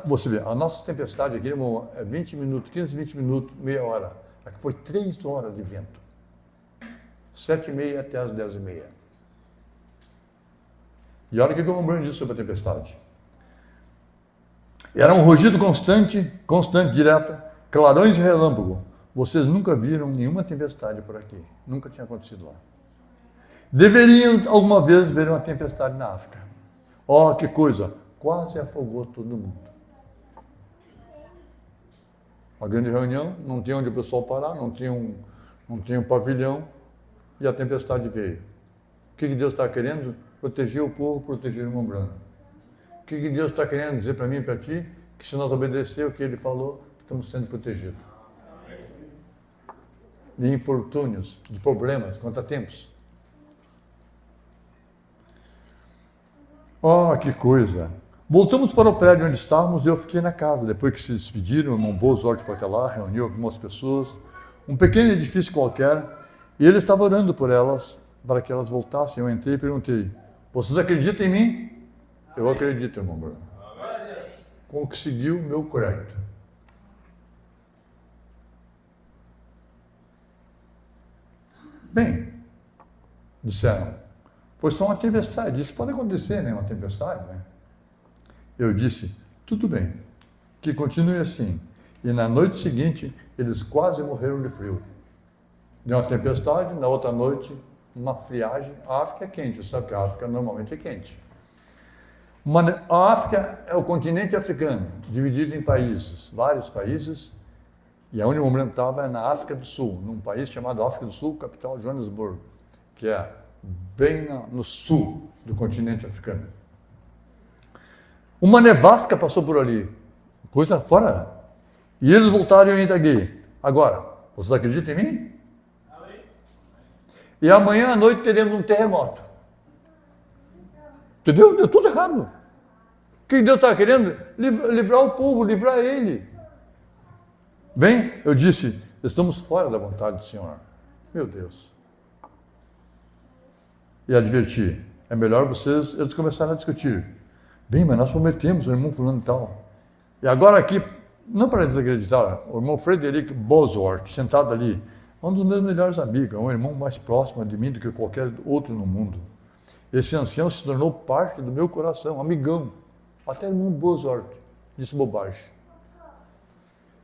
você vê, a nossa tempestade aqui é 20 minutos, 15, 20 minutos, meia hora. Aqui foi 3 horas de vento. 7h30 até as 10h30. E olha o que eu lembrei disso sobre a tempestade. Era um rugido constante, direto, clarões e relâmpago. Vocês nunca viram nenhuma tempestade por aqui. Nunca tinha acontecido lá. Deveriam alguma vez ver uma tempestade na África. Oh, que coisa! Quase afogou todo mundo. Uma grande reunião, não tinha onde o pessoal parar, não tinha um pavilhão, e a tempestade veio. O que Deus está querendo? Proteger o povo, proteger o irmão branco. O que Deus está querendo dizer para mim e para ti? Que se nós obedecer o que Ele falou, estamos sendo protegidos. De infortúnios, de problemas, contratempos. Oh, que coisa! Voltamos para o prédio onde estávamos e eu fiquei na casa. Depois que se despediram, o irmão Bozort foi até lá, reuniu algumas pessoas, um pequeno edifício qualquer, e ele estava orando por elas, para que elas voltassem. Eu entrei e perguntei, vocês acreditam em mim? Eu acredito, irmão Bruno. Conseguiu o meu crédito. Bem, disseram, foi só uma tempestade. Isso pode acontecer, né? Uma tempestade, né? Eu disse, tudo bem, que continue assim. E na noite seguinte, eles quase morreram de frio. Deu uma tempestade, na outra noite, uma friagem. A África é quente, sabe que a África normalmente é quente. A África é o continente africano, dividido em países, vários países, e a onde o momento estava é na África do Sul, num país chamado África do Sul, capital Joanesburgo, que é bem no sul do continente africano. Uma nevasca passou por ali, coisa fora. E eles voltaram em Itagui. Agora, vocês acreditam em mim? E amanhã à noite teremos um terremoto. Entendeu? Deu tudo errado. O que Deus está querendo? Livrar o povo, livrar ele. Bem, eu disse, estamos fora da vontade do Senhor. Meu Deus. E adverti, é melhor eles começaram a discutir. Bem, mas nós prometemos, o irmão fulano e tal. E agora aqui, não para desacreditar, o irmão Frederick Bosworth, sentado ali, um dos meus melhores amigos, um irmão mais próximo de mim do que qualquer outro no mundo. Esse ancião se tornou parte do meu coração, amigão. Até o irmão Bosworth disse bobagem.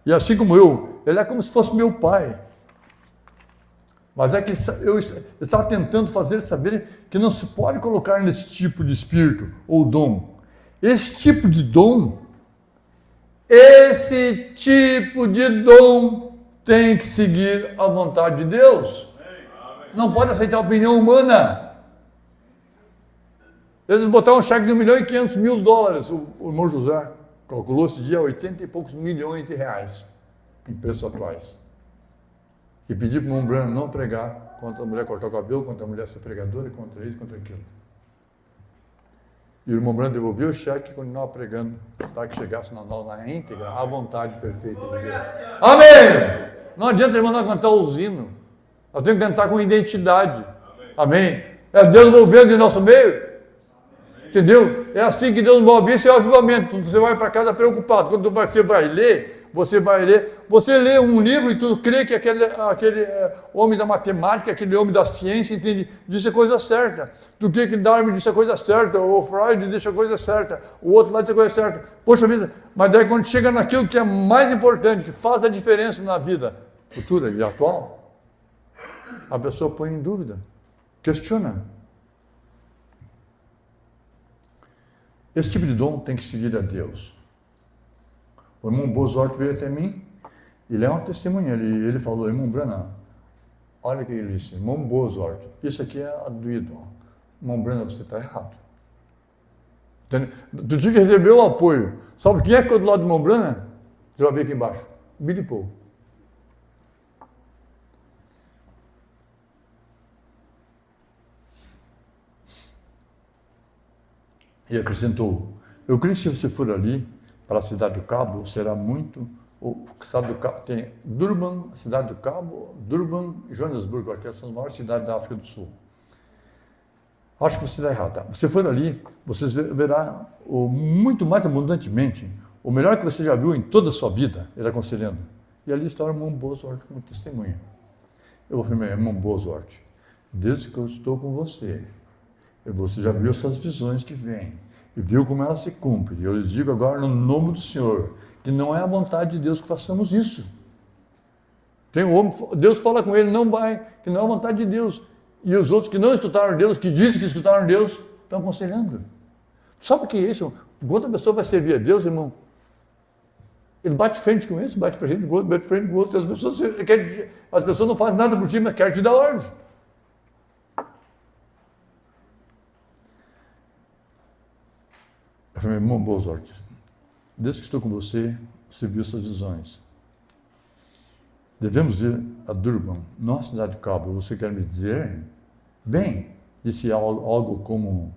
E assim como eu, ele é como se fosse meu pai. Mas é que eu estava tentando fazer ele saber que não se pode colocar nesse tipo de espírito ou dom. Esse tipo de dom tem que seguir a vontade de Deus. Não pode aceitar a opinião humana. Eles botaram um cheque de $1.500.000. O irmão José calculou esse dia 80 e poucos milhões de reais em preços atuais. E pediu para o irmão Branham não pregar contra a mulher cortar o cabelo, contra a mulher ser pregadora, contra isso, contra aquilo. E o irmão Branham devolveu o cheque e continuava pregando para que chegasse na íntegra, à vontade perfeita de Deus. Amém! Não adianta, irmão, nós cantar os hinos. Nós temos que cantar com identidade. Amém? É Deus movendo em nosso meio. Entendeu? É assim que Deus move. Isso é o avivamento. Você vai para casa preocupado. Quando você vai ler, você lê um livro e tu crê que aquele homem da matemática, aquele homem da ciência, entende? Disse a coisa certa. Tu crê que Darwin disse a coisa certa, o Freud disse a coisa certa, o outro lá disse a coisa certa. Poxa vida, mas daí quando chega naquilo que é mais importante, que faz a diferença na vida futura e atual, a pessoa põe em dúvida, questiona. Esse tipo de dom tem que seguir a Deus. O irmão Bozort veio até mim, ele é uma testemunha, ele falou, irmão Branham, olha o que ele disse, irmão Bozort, isso aqui é doído, irmão Branham, você está errado. Tu tinha que receber o apoio. Sabe quem é que ficou do lado do irmão Branham? Você vai ver aqui embaixo, Billy Paul. E acrescentou, eu creio que se você for ali, para a Cidade do Cabo, será muito... A Cidade do Cabo tem Durban, Cidade do Cabo, Durban e Joanesburgo, que são as maiores cidades da África do Sul. Acho que você está errado. Tá? Se for ali, você verá muito mais abundantemente o melhor que você já viu em toda a sua vida, ele aconselhando. E ali está o irmão Bozort como testemunha. Eu afirmei, irmão Bozort, desde que eu estou com você já viu essas visões que vêm, e viu como elas se cumprem. E eu lhes digo agora, no nome do Senhor, que não é a vontade de Deus que façamos isso. Tem um homem, Deus fala com ele, não vai, que não é a vontade de Deus. E os outros que não escutaram Deus, que dizem que escutaram Deus, estão aconselhando. Sabe o que é isso? Quando a pessoa vai servir a Deus, irmão, ele bate frente com esse, bate frente com o outro, bate frente com o outro. As pessoas não fazem nada por ti, mas querem te dar ordem. Eu falei, irmão Bozort, desde que estou com você viu essas visões. Devemos ir a Durban, não a Cidade do Cabo. Você quer me dizer? Bem, disse algo como...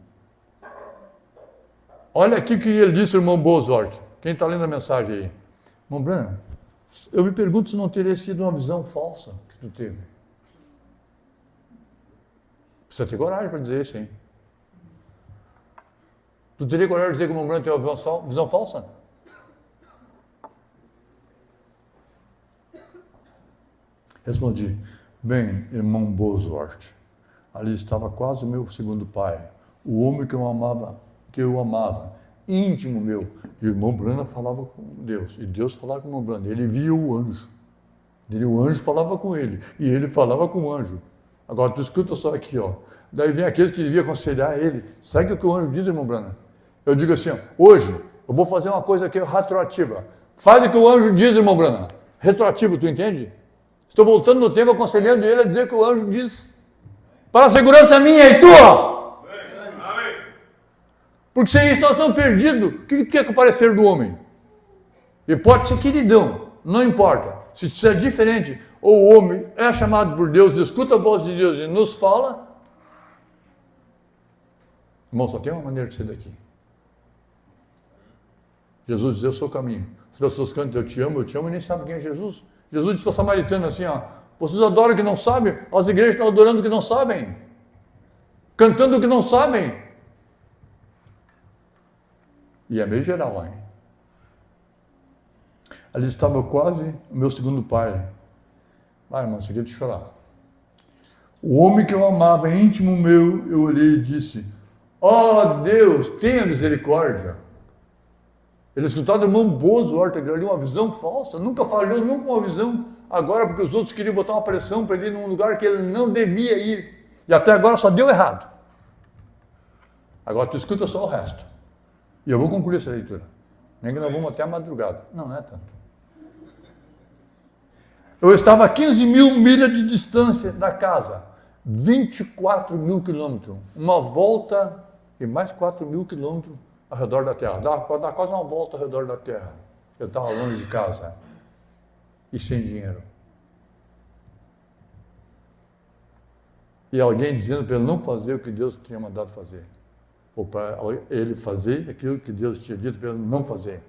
Olha aqui o que ele disse, irmão Bozort. Quem está lendo a mensagem aí? Irmão Branham, eu me pergunto se não teria sido uma visão falsa que tu teve. Precisa ter coragem para dizer isso, hein? Tu teria coragem de dizer que o irmão Branham tem uma visão falsa? Respondi, bem, irmão Bozort, ali estava quase o meu segundo pai, o homem que eu amava, íntimo meu. E o irmão Branham falava com Deus, e Deus falava com o irmão Branham, ele via o anjo. E o anjo falava com ele, e ele falava com o anjo. Agora, tu escuta só aqui, ó. Daí vem aqueles que deviam aconselhar ele. Sabe o que o anjo diz, irmão Branham? Eu digo assim, ó, hoje eu vou fazer uma coisa aqui retroativa. Faz o que o anjo diz, irmão Branham. Retroativo, tu entende? Estou voltando no tempo aconselhando ele a dizer o que o anjo diz. Para a segurança minha e tua. Porque se nós estamos perdidos, o que quer que parecer do homem? E pode ser queridão, não importa. Se isso é diferente, ou o homem é chamado por Deus, escuta a voz de Deus e nos fala. Irmão, só tem uma maneira de ser daqui. Jesus diz, eu sou o caminho. As pessoas cantam, eu te amo, e nem sabem quem é Jesus. Jesus disse para o samaritano assim, ó, vocês adoram o que não sabem, as igrejas estão adorando o que não sabem, cantando o que não sabem. E é meio geral lá, hein? Ali estava quase o meu segundo pai. Vai, irmão, isso aqui é de chorar. O homem que eu amava, íntimo meu, eu olhei e disse, ó Deus, tenha misericórdia. Ele escutava do irmão Bozort, ali uma visão falsa, nunca falhou, nunca uma visão. Agora, porque os outros queriam botar uma pressão para ele ir num lugar que ele não devia ir. E até agora só deu errado. Agora tu escuta só o resto. E eu vou concluir essa leitura. Nem que nós vamos até a madrugada. Não é tanto. Eu estava a 15 mil milhas de distância da casa. 24 mil quilômetros. Uma volta e mais 4 mil quilômetros ao redor da Terra. Dá quase uma volta ao redor da Terra. Eu estava longe de casa. E sem dinheiro. E alguém dizendo para ele não fazer o que Deus tinha mandado fazer. ou para ele fazer aquilo que Deus tinha dito para ele não fazer.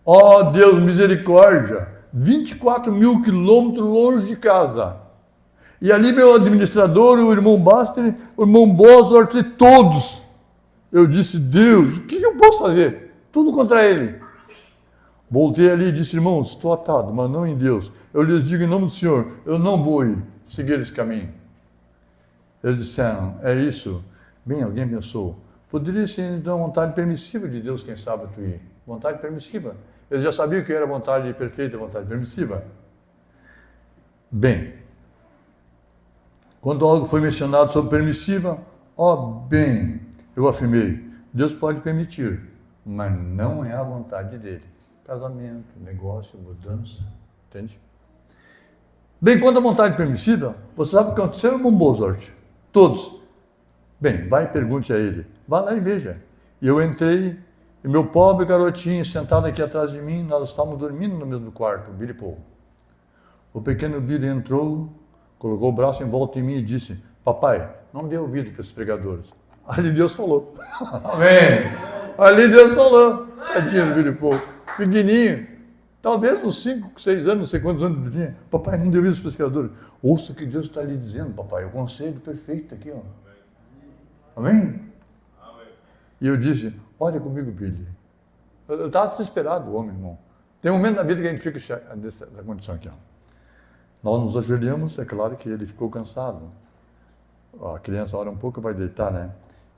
Ó Deus, misericórdia, 24 mil quilômetros longe de casa. E ali meu administrador, o irmão Baster, o irmão Bosworth e todos. Eu disse, Deus, o que eu posso fazer? Tudo contra ele. Voltei ali e disse, irmãos, estou atado, mas não em Deus. Eu lhes digo em nome do Senhor, eu não vou seguir esse caminho. Eles disseram, é isso? Bem, alguém pensou, poderia ser então vontade permissiva de Deus, quem sabe tu ir. Vontade permissiva. Eles já sabiam que era vontade perfeita, vontade permissiva. Bem, quando algo foi mencionado sobre permissiva, bem, eu afirmei, Deus pode permitir, mas não é a vontade dele. Casamento, negócio, mudança, entende? Bem, quando a vontade permissiva, você sabe o que aconteceu, irmão Bosworth? Todos. Bem, vai e pergunte a ele. Vá lá e veja. E eu entrei, e meu pobre garotinho sentado aqui atrás de mim, nós estávamos dormindo no mesmo quarto, o Billy Paul. O pequeno Billy entrou, colocou o braço em volta de mim e disse, papai, não dê ouvido para esses pregadores. Ali Deus falou. Amém. Ali Deus falou. Tadinho do Billy Paul. Pequenininho. Talvez uns 5, 6 anos, não sei quantos anos ele tinha. Papai, não dê ouvido para esses pregadores. Ouça o que Deus está lhe dizendo, papai. O conselho perfeito aqui, ó. Amém? Amém. E eu disse, olha comigo, Billy. Eu estava desesperado, o homem, irmão. Tem um momento na vida que a gente fica nessa condição aqui, ó. Nós nos ajoelhamos, é claro que ele ficou cansado. A criança ora um pouco e vai deitar, né?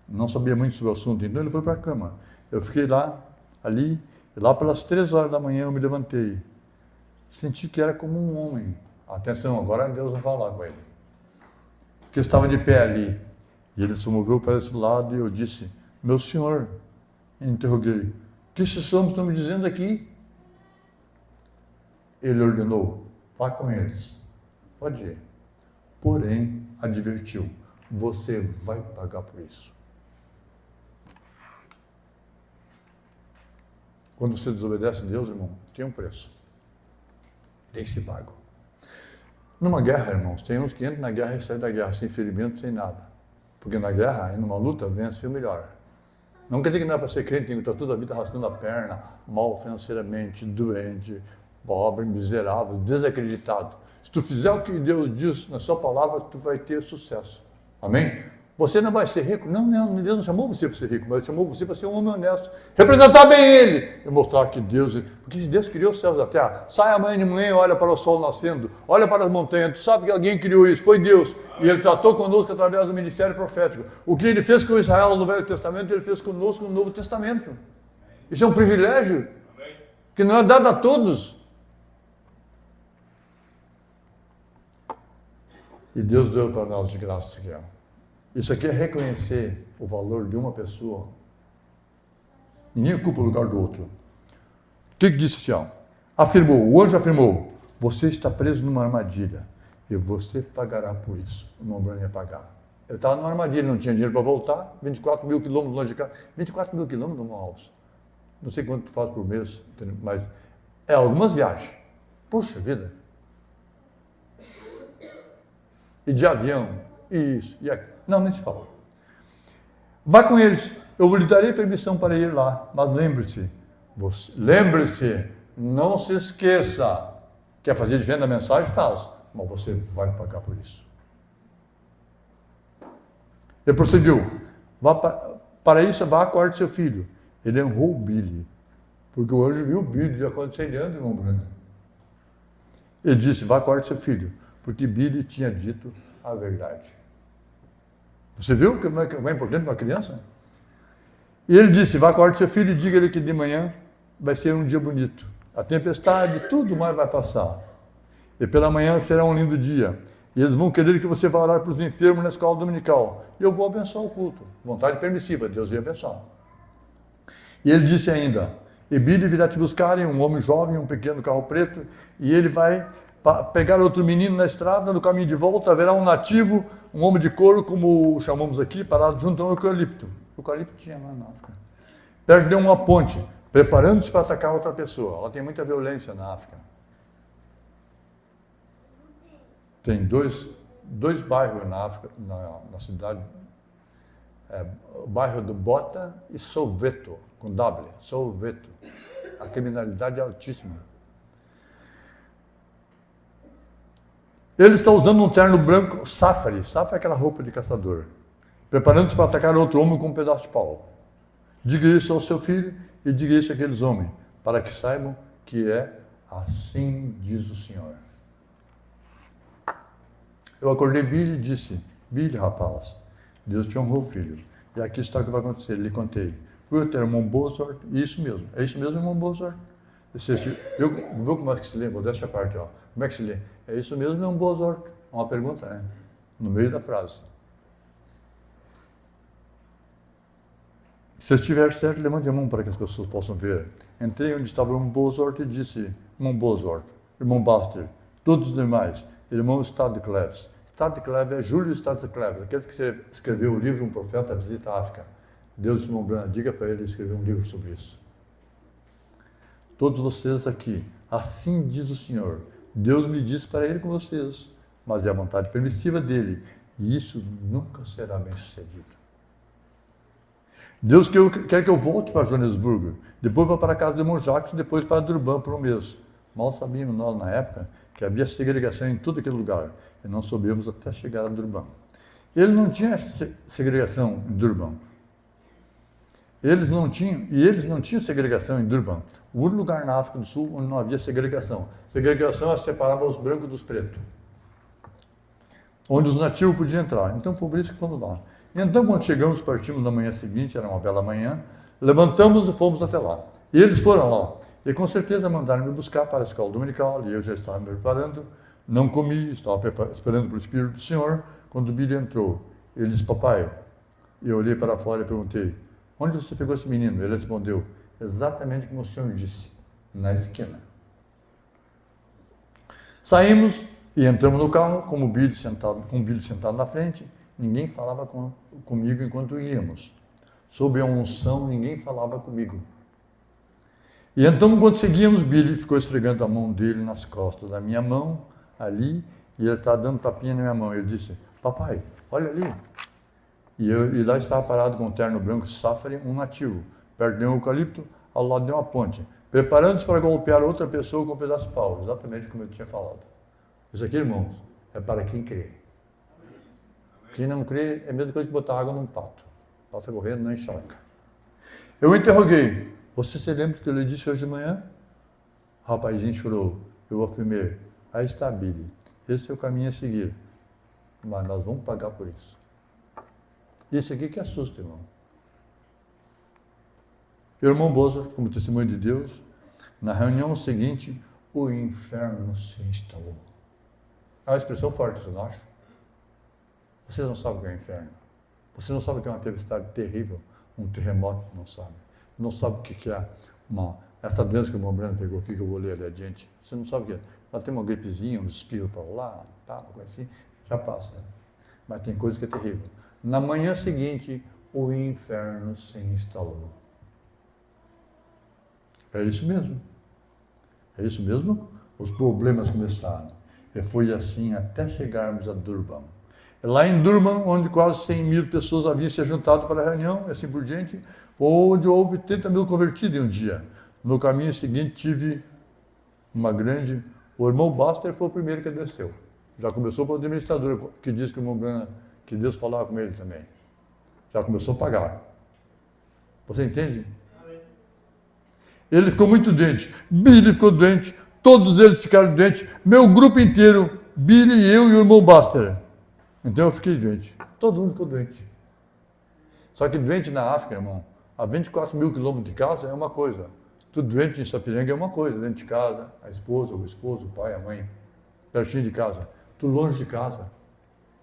Não sabia muito sobre o assunto, então ele foi para a cama. Eu fiquei ali, e lá pelas 3 horas da manhã eu me levantei. Senti que era como um homem. Atenção, agora Deus vai falar com ele. Que estava de pé ali. E ele se moveu para esse lado e eu disse, meu senhor, interroguei, o que esses homens estão me dizendo aqui? Ele ordenou, vá com eles. Pode ir. Porém, advertiu, você vai pagar por isso. Quando você desobedece a Deus, irmão, tem um preço. Tem que ser pago. Numa guerra, irmãos, tem uns que entram na guerra e saem da guerra sem ferimento, sem nada. Porque na guerra, numa luta, vence o melhor. Não quer dizer que não é para ser crente, tem que estar toda a vida arrastando a perna, mal financeiramente, doente, pobre, miserável, desacreditado. Se tu fizer o que Deus diz na sua palavra, tu vai ter sucesso. Amém? Você não vai ser rico? Não, Deus não chamou você para ser rico, mas chamou você para ser um homem honesto. Representar bem Ele. E mostrar que Deus... Porque se Deus criou os céus da terra, sai amanhã de manhã e olha para o sol nascendo, olha para as montanhas, tu sabe que alguém criou isso, foi Deus. E Ele tratou conosco através do ministério profético. O que Ele fez com Israel no Velho Testamento, Ele fez conosco no Novo Testamento. Isso é um privilégio que não é dado a todos. E Deus deu para nós de graça aqui, ó. Isso aqui é reconhecer o valor de uma pessoa. Ninguém ocupa o lugar do outro. O que disse assim, ó? O anjo afirmou, você está preso numa armadilha e você pagará por isso. O irmão Branham ia pagar. Ele estava numa armadilha, não tinha dinheiro para voltar, 24 mil quilômetros longe de casa. 24 mil quilômetros, irmão Alves. Não sei quanto tu faz por mês, mas é algumas viagens. Puxa vida. E de avião, isso, e aquilo. Não, nem se fala. Vá com eles, eu lhe darei permissão para ir lá, mas lembre-se, não se esqueça, quer fazer diferente da mensagem? Faz, mas você vai pagar por isso. Ele prosseguiu, para isso vá acorde seu filho. Ele honrou o Billy, porque o anjo viu o Billy aconselhando, irmão Bruno. Ele disse, vá acorde seu filho, porque Billy tinha dito a verdade. Você viu como é importante para uma criança? E ele disse, vá acorde seu filho e diga-lhe que de manhã vai ser um dia bonito. A tempestade, tudo mais vai passar. E pela manhã será um lindo dia. E eles vão querer que você vá orar para os enfermos na escola dominical. E eu vou abençoar o culto. Vontade permissiva, Deus vai abençoar. E ele disse ainda, e Billy virá te buscar em um homem jovem, um pequeno carro preto, e ele vai pegar outro menino na estrada, no caminho de volta, haverá um nativo, um homem de couro, como chamamos aqui, parado junto a um eucalipto. O eucalipto tinha lá na África. Perto de uma ponte, preparando-se para atacar outra pessoa. Ela tem muita violência na África. Tem dois dois bairros na África, na cidade, o bairro do Bota e Soweto, com W, Soweto. A criminalidade é altíssima. Ele está usando um terno branco safari. Safari é aquela roupa de caçador. Preparando-se para atacar outro homem com um pedaço de pau. Diga isso ao seu filho e diga isso àqueles homens, para que saibam que é assim diz o Senhor. Eu acordei Billy e disse, Billy, rapaz, Deus te honrou, filho. E aqui está o que vai acontecer. Lhe contei. Fui eu ter uma boa sorte. Isso mesmo. É isso mesmo, uma boa sorte. Eu vou como é que se lê, vou dessa parte, ó. Como é que se lê? É isso mesmo, é uma boa sorte. Uma pergunta, né? No meio da frase. Se eu estiver certo, levante a mão para que as pessoas possam ver. Entrei onde estava uma boa sorte e disse, uma boa sorte. Irmão Buster, todos os demais, irmão Stadclefs. Stadclefs é Júlio Stadclefs, aquele que escreveu o livro Um Profeta Visita a África. Deus, irmão Branham, diga para ele escrever um livro sobre isso. Todos vocês aqui, assim diz o Senhor. Deus me disse para ele com vocês, mas é a vontade permissiva dele, e isso nunca será bem sucedido. Deus quer que eu volte para Joanesburgo, depois vou para a casa do irmão Jacques, depois para Durban por um mês. Mal sabíamos nós na época que havia segregação em todo aquele lugar, e não soubemos até chegar a Durban. Ele não tinha segregação em Durban. Eles não tinham segregação em Durban. O único lugar na África do Sul onde não havia segregação. Segregação separava os brancos dos pretos. Onde os nativos podiam entrar. Então foi por isso que fomos lá. E então quando chegamos, partimos na manhã seguinte, era uma bela manhã, levantamos e fomos até lá. E eles foram lá. E com certeza mandaram me buscar para a escola dominical, e eu já estava me preparando. Não comi, estava esperando pelo Espírito do Senhor, quando o Billy entrou. Ele disse, papai, e eu olhei para fora e perguntei, onde você pegou esse menino? Ele respondeu, exatamente como o senhor disse, na esquina. Saímos e entramos no carro, com o Billy sentado na frente. Ninguém falava comigo enquanto íamos. Sob a unção, ninguém falava comigo. E então, quando seguíamos, Billy ficou esfregando a mão dele nas costas da minha mão, ali, e ele estava dando tapinha na minha mão. Eu disse, papai, olha ali. E lá estava parado com um terno branco safari, um nativo, perto de um eucalipto, ao lado de uma ponte, preparando-se para golpear outra pessoa com um pedaço de pau, exatamente como eu tinha falado. Isso aqui, irmãos, é para quem crê. Quem não crê é a mesma coisa que botar água num pato. Passa correndo, não encharca. Eu interroguei, você se lembra do que eu lhe disse hoje de manhã? O rapazinho chorou. Eu afirmei, aí está, Billy, esse é o caminho a seguir, mas nós vamos pagar por isso. Isso aqui que assusta, irmão. O irmão Bozer, como testemunho de Deus, na reunião seguinte, o inferno se instalou. É uma expressão forte, você não acha? Vocês não sabem o que é o inferno. Vocês não sabem o que é uma tempestade terrível, um terremoto, não sabem. Não sabem o que é essa doença que o irmão Breno pegou aqui, que eu vou ler ali adiante. Você não sabe o que é. Ela tem uma gripezinha, uns espirros para lá, tá, uma coisa assim, já passa. Mas tem coisa que é terrível. Na manhã seguinte, o inferno se instalou. É isso mesmo. É isso mesmo? Os problemas começaram. E foi assim até chegarmos a Durban. Lá em Durban, onde quase 100 mil pessoas haviam se juntado para a reunião, e assim por diante, foi onde houve 30 mil convertidos em um dia. No caminho seguinte, tive uma grande... O irmão Buster foi o primeiro que desceu. Já começou para o administrador, que disse que o irmão Branham, que Deus falava com ele também. Já começou a pagar. Você entende? Ele ficou muito doente. Billy ficou doente. Todos eles ficaram doentes. Meu grupo inteiro, Billy, eu e o irmão Buster. Então eu fiquei doente. Todo mundo ficou doente. Só que doente na África, irmão, a 24 mil quilômetros de casa é uma coisa. Tu doente em Sapiranga é uma coisa. Dentro de casa, a esposa, o esposo, o pai, a mãe. Pertinho de casa. Tu longe de casa.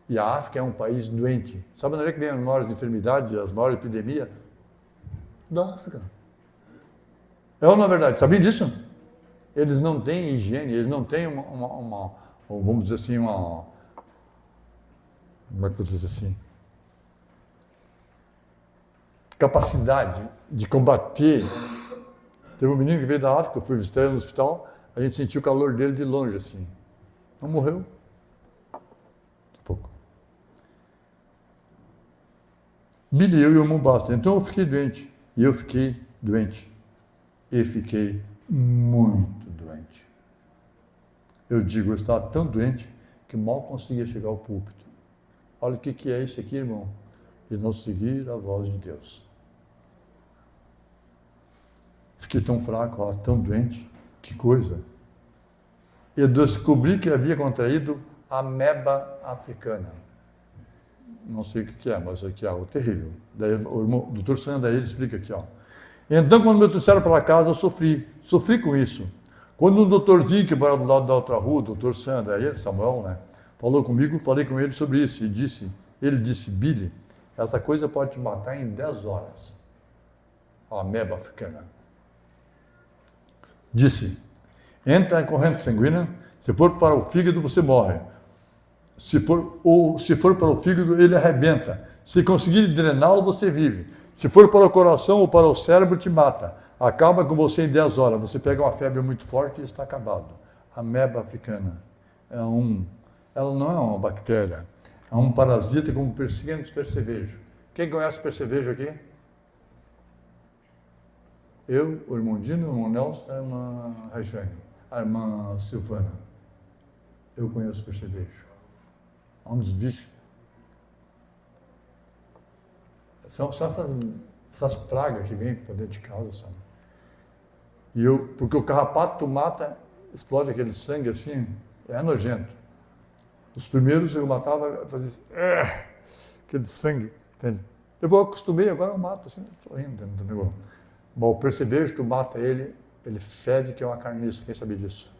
E a África é um país doente. Sabe onde é que vem as maiores enfermidades, as maiores epidemias? Da África. É ou não é verdade? Sabia disso? Eles não têm higiene, eles não têm vamos dizer assim, como é que eu dizer assim? Capacidade de combater. Teve um menino que veio da África, eu fui visitar ele no hospital, a gente sentiu o calor dele de longe, assim. Não morreu. Billy, eu e o irmão Basta. Então eu fiquei doente. E eu fiquei doente. E fiquei muito doente. Eu digo, eu estava tão doente que mal conseguia chegar ao púlpito. Olha o que é isso aqui, irmão. E não seguir a voz de Deus. Fiquei tão fraco, ó, tão doente. Que coisa. Eu descobri que havia contraído ameba africana. Não sei o que é, mas aqui é algo terrível. Daí o doutor Sandra ele explica aqui, ó. Então, quando me trouxeram para casa, eu sofri com isso. Quando o doutorzinho que mora do lado da outra rua, o doutor Sandra, ele, Samuel, né, falou comigo, falei com ele sobre isso, e ele disse, Billy, essa coisa pode te matar em 10 horas. A ameba africana. Disse, entra em corrente sanguínea, se for para o fígado, você morre. Se for para o fígado, ele arrebenta. Se conseguir drená-lo, você vive. Se for para o coração ou para o cérebro, te mata. Acaba com você em 10 horas. Você pega uma febre muito forte e está acabado. A ameba africana ela não é uma bactéria, é um parasita como perseguindo os percevejos. Quem conhece percevejo aqui? Eu, o irmão Dino, o irmão Nelson, a irmã Rajane, a irmã Silvana. Eu conheço percevejo. É um dos bichos. São essas pragas que vêm para dentro de casa, sabe? Porque o carrapato tu mata, explode aquele sangue assim, é nojento. Os primeiros eu matava, fazia assim, aquele sangue, entende? Depois eu acostumei, agora eu mato assim, sorrindo, entendeu? Mas o percevejo, tu mata ele fede que é uma carniça, quem sabia disso?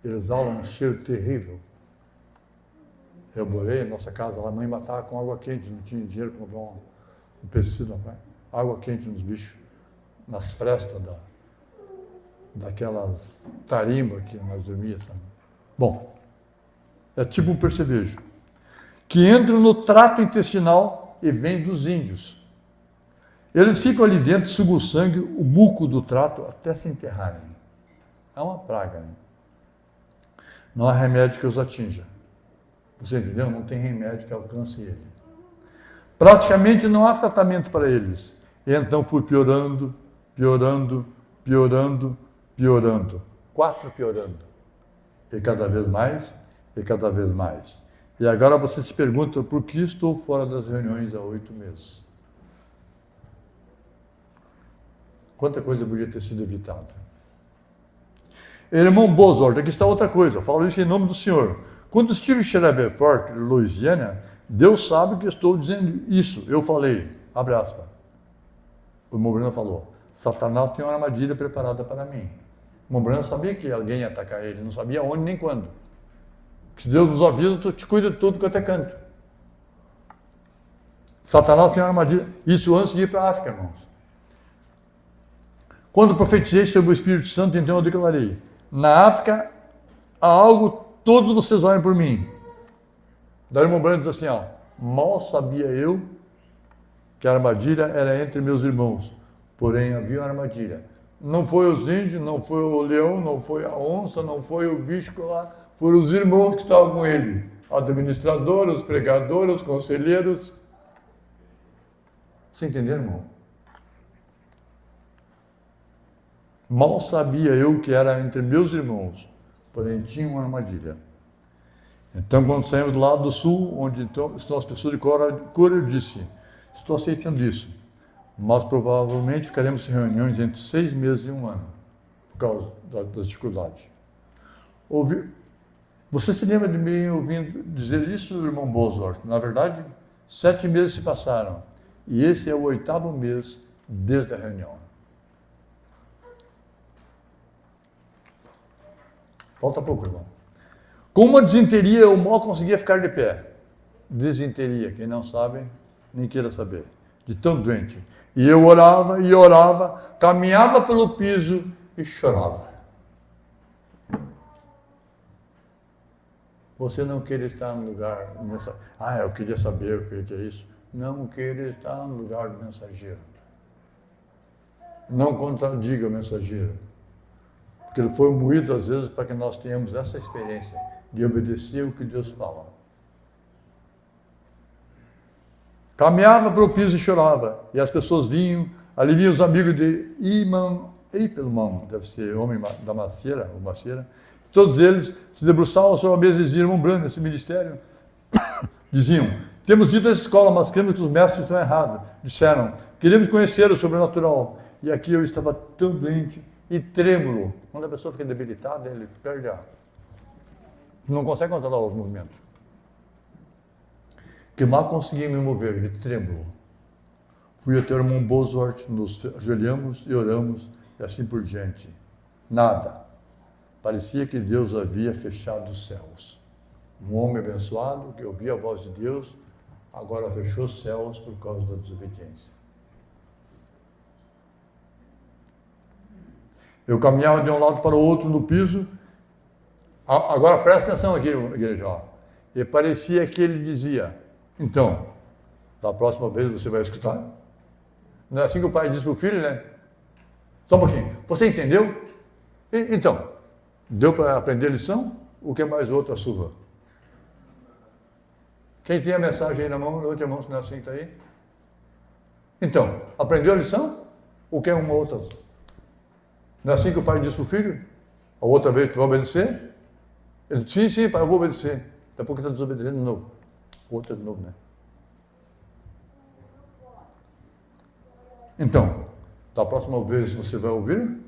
Ele exala um cheiro terrível. Eu morei na nossa casa, a mãe matava com água quente, não tinha dinheiro para comprar um pesticida na praia. Água quente nos bichos, nas frestas daquelas tarimbas que nós dormíamos, sabe? Bom, é tipo um percevejo, que entra no trato intestinal e vem dos índios. Eles ficam ali dentro, sugam o sangue, o muco do trato, até se enterrarem. É uma praga, né? Não há remédio que os atinja. Você entendeu? Não tem remédio que alcance ele. Praticamente não há tratamento para eles. E então fui piorando. 4 piorando. E cada vez mais, e cada vez mais. E agora você se pergunta, por que estou fora das reuniões há 8 meses? Quanta coisa podia ter sido evitada. Irmão Bozort, aqui está outra coisa, eu falo isso em nome do Senhor. Quando estive em Shreveport, Louisiana, Deus sabe que eu estou dizendo isso. Eu falei, abre aspas. O irmão Bruno falou, Satanás tem uma armadilha preparada para mim. O irmão Bruno sabia que alguém ia atacar ele, não sabia onde nem quando. Se Deus nos avisa, tu te cuida de tudo quanto é canto. Satanás tem uma armadilha. Isso antes de ir para a África, irmãos. Quando profetizei sobre o Espírito Santo, então eu declarei, na África há algo, todos vocês olhem por mim. Daí o irmão Branco diz assim, ó, mal sabia eu que a armadilha era entre meus irmãos, porém havia uma armadilha. Não foi os índios, não foi o leão, não foi a onça, não foi o bicho lá, foram os irmãos que estavam com ele. Administradores, os pregadores, os conselheiros. Você entendeu, irmão? Mal sabia eu que era entre meus irmãos, porém tinha uma armadilha. Então, quando saímos do lado do sul, onde então, estão as pessoas de cura, eu disse, estou aceitando isso, mas provavelmente ficaremos em reuniões entre 6 meses e 1 ano, por causa das dificuldades. Você se lembra de mim ouvindo dizer isso, irmão Bozort? Na verdade, 7 meses se passaram, e esse é o 8º mês desde a reunião. Falta pouco, irmão. Com uma disenteria, eu mal conseguia ficar de pé. Disenteria, quem não sabe, nem queira saber. De tão doente. E eu orava, caminhava pelo piso e chorava. Você não queira estar no lugar... eu queria saber o que é isso. Não queira estar no lugar do mensageiro. Não contradiga o mensageiro. Porque ele foi moído às vezes para que nós tenhamos essa experiência de obedecer o que Deus fala. Caminhava para o piso e chorava. E as pessoas vinham, ali vinham os amigos de Imam Eipelman, deve ser homem da macieira, ou macieira. Todos eles se debruçavam sobre a mesa e diziam: irmão Branham, esse ministério. Diziam: temos ido à escola, mas cremos que os mestres estão errados. Disseram: queremos conhecer o sobrenatural. E aqui eu estava tão doente e trêmulo. Quando a pessoa fica debilitada, ele perde a... não consegue controlar os movimentos. Que mal conseguia me mover, de trêmulo. Fui até o irmão Bosworth, nos ajoelhamos e oramos, e assim por diante. Nada. Parecia que Deus havia fechado os céus. Um homem abençoado, que ouvia a voz de Deus, agora fechou os céus por causa da desobediência. Eu caminhava de um lado para o outro no piso. Agora presta atenção aqui, igreja. Ó. E parecia que ele dizia: então, da próxima vez você vai escutar. Não é assim que o pai diz para o filho, né? Só um pouquinho. Você entendeu? Então, deu para aprender a lição? O que é mais outra surra? Quem tem a mensagem aí na mão, levante a mão, se não é assim, está aí. Então, aprendeu a lição? O que é uma outra? Não é assim que o pai diz para o filho? A outra vez tu vai obedecer? Ele diz: sim, pai, eu vou obedecer. Daqui a pouco está desobedecendo de novo. Outra de novo, né? Então, da próxima vez você vai ouvir?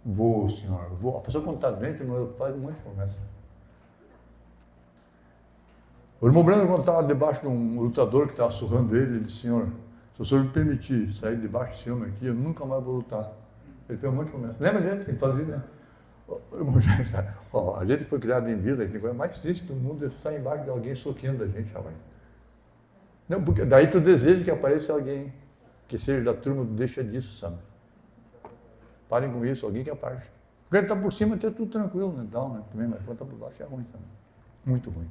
Vou, senhor, vou. A pessoa quando está doente, faz um monte de promessa. O irmão Branham, quando estava debaixo de um lutador que estava surrando ele, ele disse: senhor, se o senhor me permitir sair debaixo desse homem aqui, eu nunca mais vou lutar. Ele fez um monte de promessa. Lembra disso? Ele fazia, né? Irmão, a gente foi criado em vila, a coisa mais triste do mundo é estar embaixo de alguém soqueando a gente, rapaz. Não, porque daí tu deseja que apareça alguém que seja da turma do deixa disso, sabe? Parem com isso, alguém que aparte. Porque ele está por cima, até tudo tranquilo, né? Então, né? Também, mas quando está por baixo é ruim também. Muito ruim.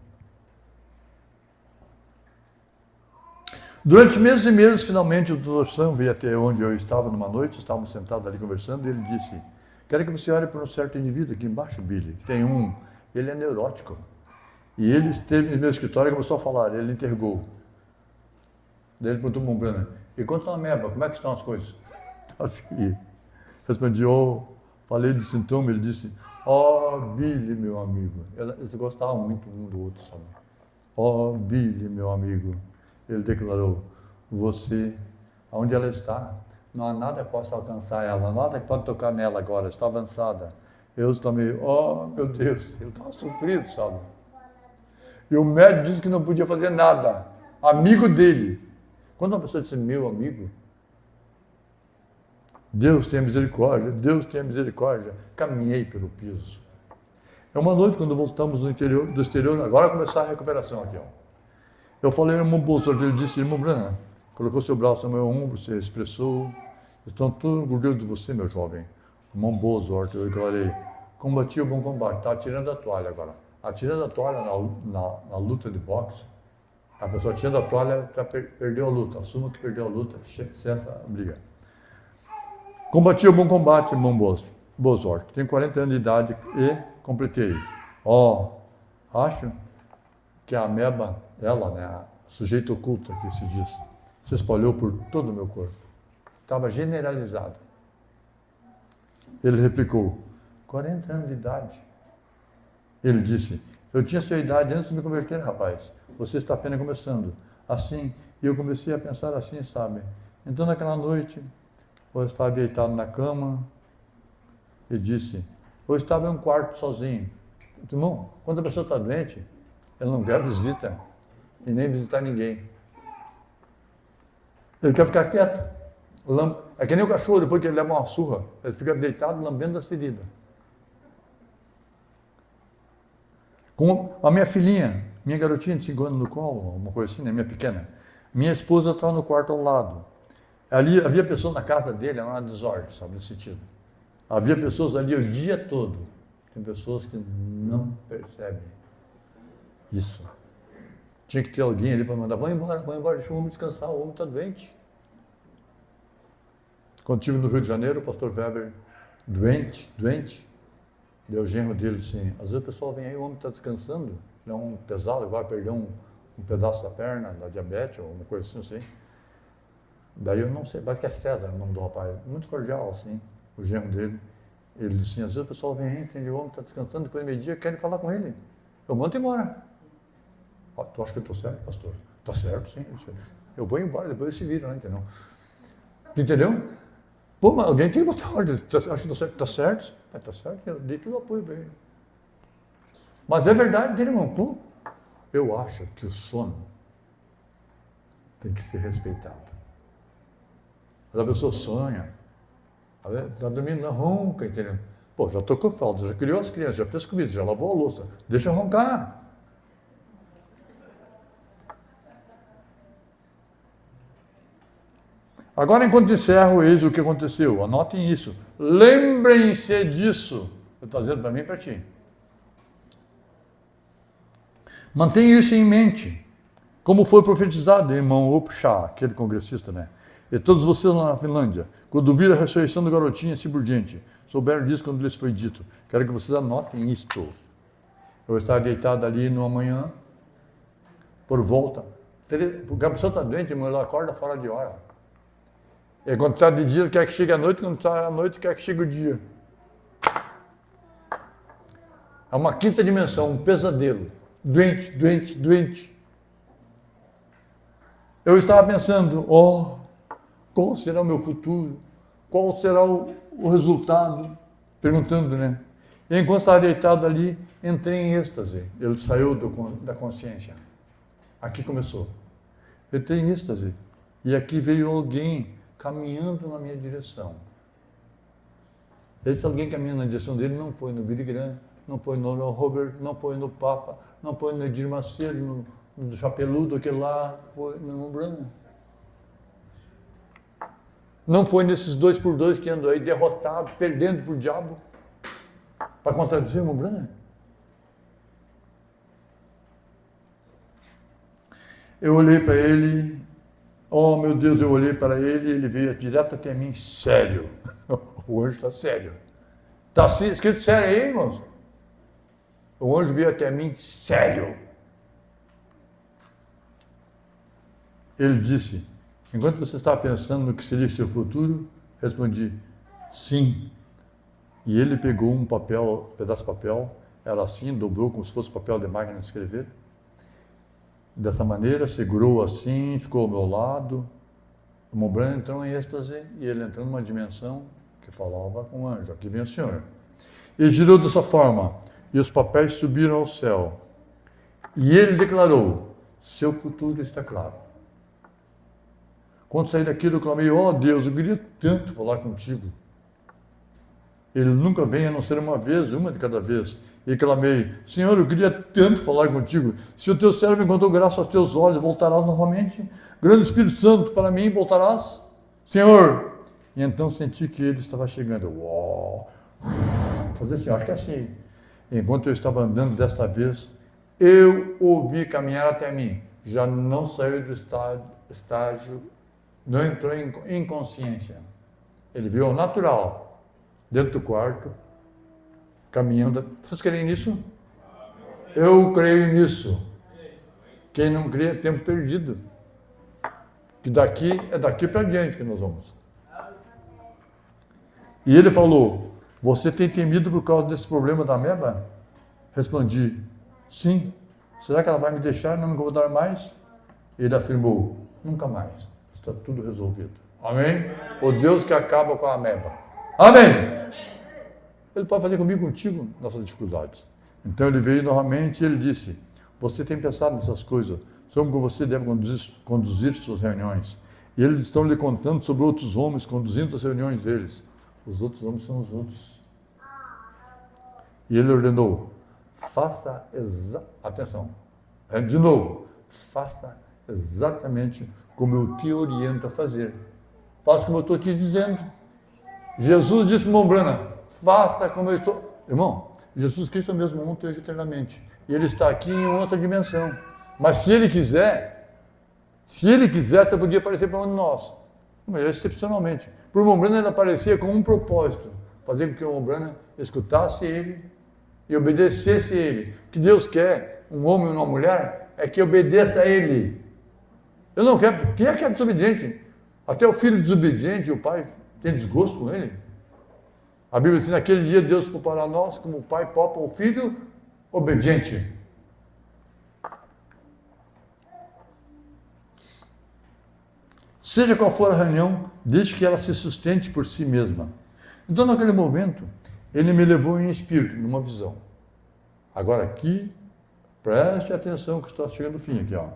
Durante meses e meses, finalmente, o Dr. Sam veio até onde eu estava numa noite, estávamos sentados ali conversando, e ele disse: quero que você olhe para um certo indivíduo aqui embaixo, Billy, que tem ele é neurótico. E ele esteve no meu escritório e começou a falar, ele interrogou. Daí ele perguntou para o Branham: e quanto à meba, como é que estão as coisas? E respondi: falei de sintoma, ele disse: Billy, meu amigo. Eles gostavam muito um do outro, sabe? Billy, meu amigo. Ele declarou: você, onde ela está, não há nada que possa alcançar ela, nada que pode tocar nela agora, está avançada. Eu também, meu Deus, ele estava sofrido, sabe? E o médico disse que não podia fazer nada. Amigo dele. Quando uma pessoa diz meu amigo, Deus tenha misericórdia, Deus tenha misericórdia. Caminhei pelo piso. É uma noite, quando voltamos do exterior, agora começar a recuperação aqui, ó. Eu falei ao irmão Bolsonaro, ele disse: irmão Branham, colocou seu braço no meu ombro, você expressou: estou todo orgulhoso de você, meu jovem. Irmão Bolsonaro, eu declarei: combati o bom combate. Está atirando a toalha agora. Atirando a toalha na luta de boxe, a pessoa tirando a toalha, perdeu a luta. Assuma que perdeu a luta, cessa a briga. Combati o bom combate, irmão Bolsonaro. Tenho 40 anos de idade e completei. Acho que a ameba, ela, né, a sujeito oculta que se diz, se espalhou por todo o meu corpo. Estava generalizado. Ele replicou: 40 anos de idade. Ele disse: eu tinha sua idade antes de me converter, rapaz. Você está apenas começando. Assim, e eu comecei a pensar assim, sabe? Então, naquela noite, eu estava deitado na cama e disse: eu estava em um quarto sozinho. Irmão, quando a pessoa está doente, ela não quer visita e nem visitar ninguém. Ele quer ficar quieto. É que nem o cachorro, depois que ele leva uma surra, ele fica deitado lambendo as feridas. Com a minha filhinha, minha garotinha de 5 anos no colo, uma coisa assim, né? Minha pequena. Minha esposa estava no quarto ao lado. Ali havia pessoas na casa dele, era uma desordem, sabe, nesse sentido. Havia pessoas ali o dia todo. Tem pessoas que não percebem isso. Tinha que ter alguém ali para mandar: vai embora, deixa o homem descansar, o homem está doente. Quando estive no Rio de Janeiro, o pastor Weber, doente, deu o genro dele assim: às vezes o pessoal vem aí, o homem está descansando, ele é um pesado, vai perder um pedaço da perna, da diabetes, ou uma coisa assim. Daí eu não sei, parece que é César o nome do rapaz, muito cordial assim, o genro dele. Ele disse assim, às vezes o pessoal vem aí, entende, o homem está descansando, depois de meio-dia, querem falar com ele. Eu mando embora. Oh, tu acha que eu estou certo, pastor? Está certo, sim. Eu vou embora, depois se vira, entendeu? Entendeu? Pô, mas alguém tem que botar ordem. Acho que está certo? Está certo, eu dei todo o apoio para ele. Mas é verdade dele, irmão. Pô, eu acho que o sono tem que ser respeitado. Mas a pessoa sonha, está dormindo na ronca, entendeu? Pô, já tocou falta, já criou as crianças, já fez comida, já lavou a louça. Deixa roncar. Agora, enquanto encerro, eis o que aconteceu. Anotem isso. Lembrem-se disso. Eu estou dizendo para mim e para ti. Mantenha isso em mente. Como foi profetizado, irmão Upshá, aquele congressista, né? E todos vocês lá na Finlândia, quando viram a ressurreição do garotinho, assim por diante, souberam disso quando lhes foi dito. Quero que vocês anotem isto. Eu estava deitado ali no amanhã, por volta. Porque a pessoa está doente, irmão, ela acorda fora de hora. E quando está de dia, quer que chegue a noite, quando está à noite, quer que chegue o dia. É uma quinta dimensão, um pesadelo. Doente, doente, doente. Eu estava pensando, qual será o meu futuro? Qual será o resultado? Perguntando, né? E enquanto estava deitado ali, entrei em êxtase. Ele saiu da consciência. Aqui começou. Eu entrei em êxtase. E aqui veio alguém caminhando na minha direção. Esse alguém caminhando na direção dele não foi no Billy Graham, não foi no Robert, não foi no Papa, não foi no Edir Macedo, no Chapeludo, aquele lá, foi no irmão Branham. Não foi nesses 2x2 que andam aí derrotado, perdendo para o diabo, para contradizer o irmão Branham. Eu olhei para ele, oh meu Deus, eu olhei para ele e ele veio direto até mim, sério. O anjo está sério. Está escrito sério aí, irmãos? O anjo veio até mim, sério. Ele disse, enquanto você estava pensando no que seria o seu futuro, respondi, sim. E ele pegou um pedaço de papel, era assim, dobrou como se fosse papel de máquina de escrever. Dessa maneira, segurou assim, ficou ao meu lado. O irmão Branham entrou em êxtase e ele entrou numa dimensão que falava com o anjo. Aqui vem o Senhor. E girou dessa forma, e os papéis subiram ao céu. E ele declarou, seu futuro está claro. Quando saí daquilo, eu clamei, Deus, eu queria tanto falar contigo. Ele nunca vem a não ser uma vez, uma de cada vez. E clamei, Senhor, eu queria tanto falar contigo. Se o teu servo encontrou graça aos teus olhos, voltarás novamente? Grande Espírito Santo, para mim voltarás? Senhor! E então senti que ele estava chegando. Uau! Fazer assim, acho que é assim. Enquanto eu estava andando desta vez, eu ouvi caminhar até mim. Já não saiu do estágio, não entrou em inconsciência. Ele viu o natural, dentro do quarto, caminhando. Vocês creem nisso? Eu creio nisso. Quem não crê é tempo perdido. Que é daqui para diante que nós vamos. E ele falou, você tem temido por causa desse problema da ameba? Respondi, sim. Será que ela vai me deixar e não me incomodar mais? Ele afirmou, nunca mais. Está tudo resolvido. Amém? O Deus que acaba com a ameba. Amém? Ele pode fazer comigo, contigo, nossas dificuldades. Então ele veio novamente e ele disse, você tem pensado nessas coisas, sobre como você deve conduzir suas reuniões. E eles estão lhe contando sobre outros homens conduzindo as reuniões deles. Os outros homens são os outros. E ele ordenou, atenção, de novo, faça exatamente como eu te oriento a fazer. Faça como eu estou te dizendo. Jesus disse para o irmão Branham, faça como eu estou... Irmão, Jesus Cristo é o mesmo ontem e hoje eternamente. E ele está aqui em outra dimensão. Mas se ele quiser, você podia aparecer para um de nós. Mas excepcionalmente. Para o irmão Branham ele aparecia com um propósito. Fazer com que o irmão Branham escutasse ele e obedecesse ele. O que Deus quer, um homem e uma mulher, é que obedeça a ele. Eu não quero... Quem é que é desobediente? Até o filho desobediente, o pai tem desgosto com ele. A Bíblia diz, naquele dia Deus poupará nós como o pai poupa o filho obediente. Seja qual for a reunião, desde que ela se sustente por si mesma. Então, naquele momento, ele me levou em espírito, numa visão. Agora aqui, preste atenção que está chegando o fim aqui, ó.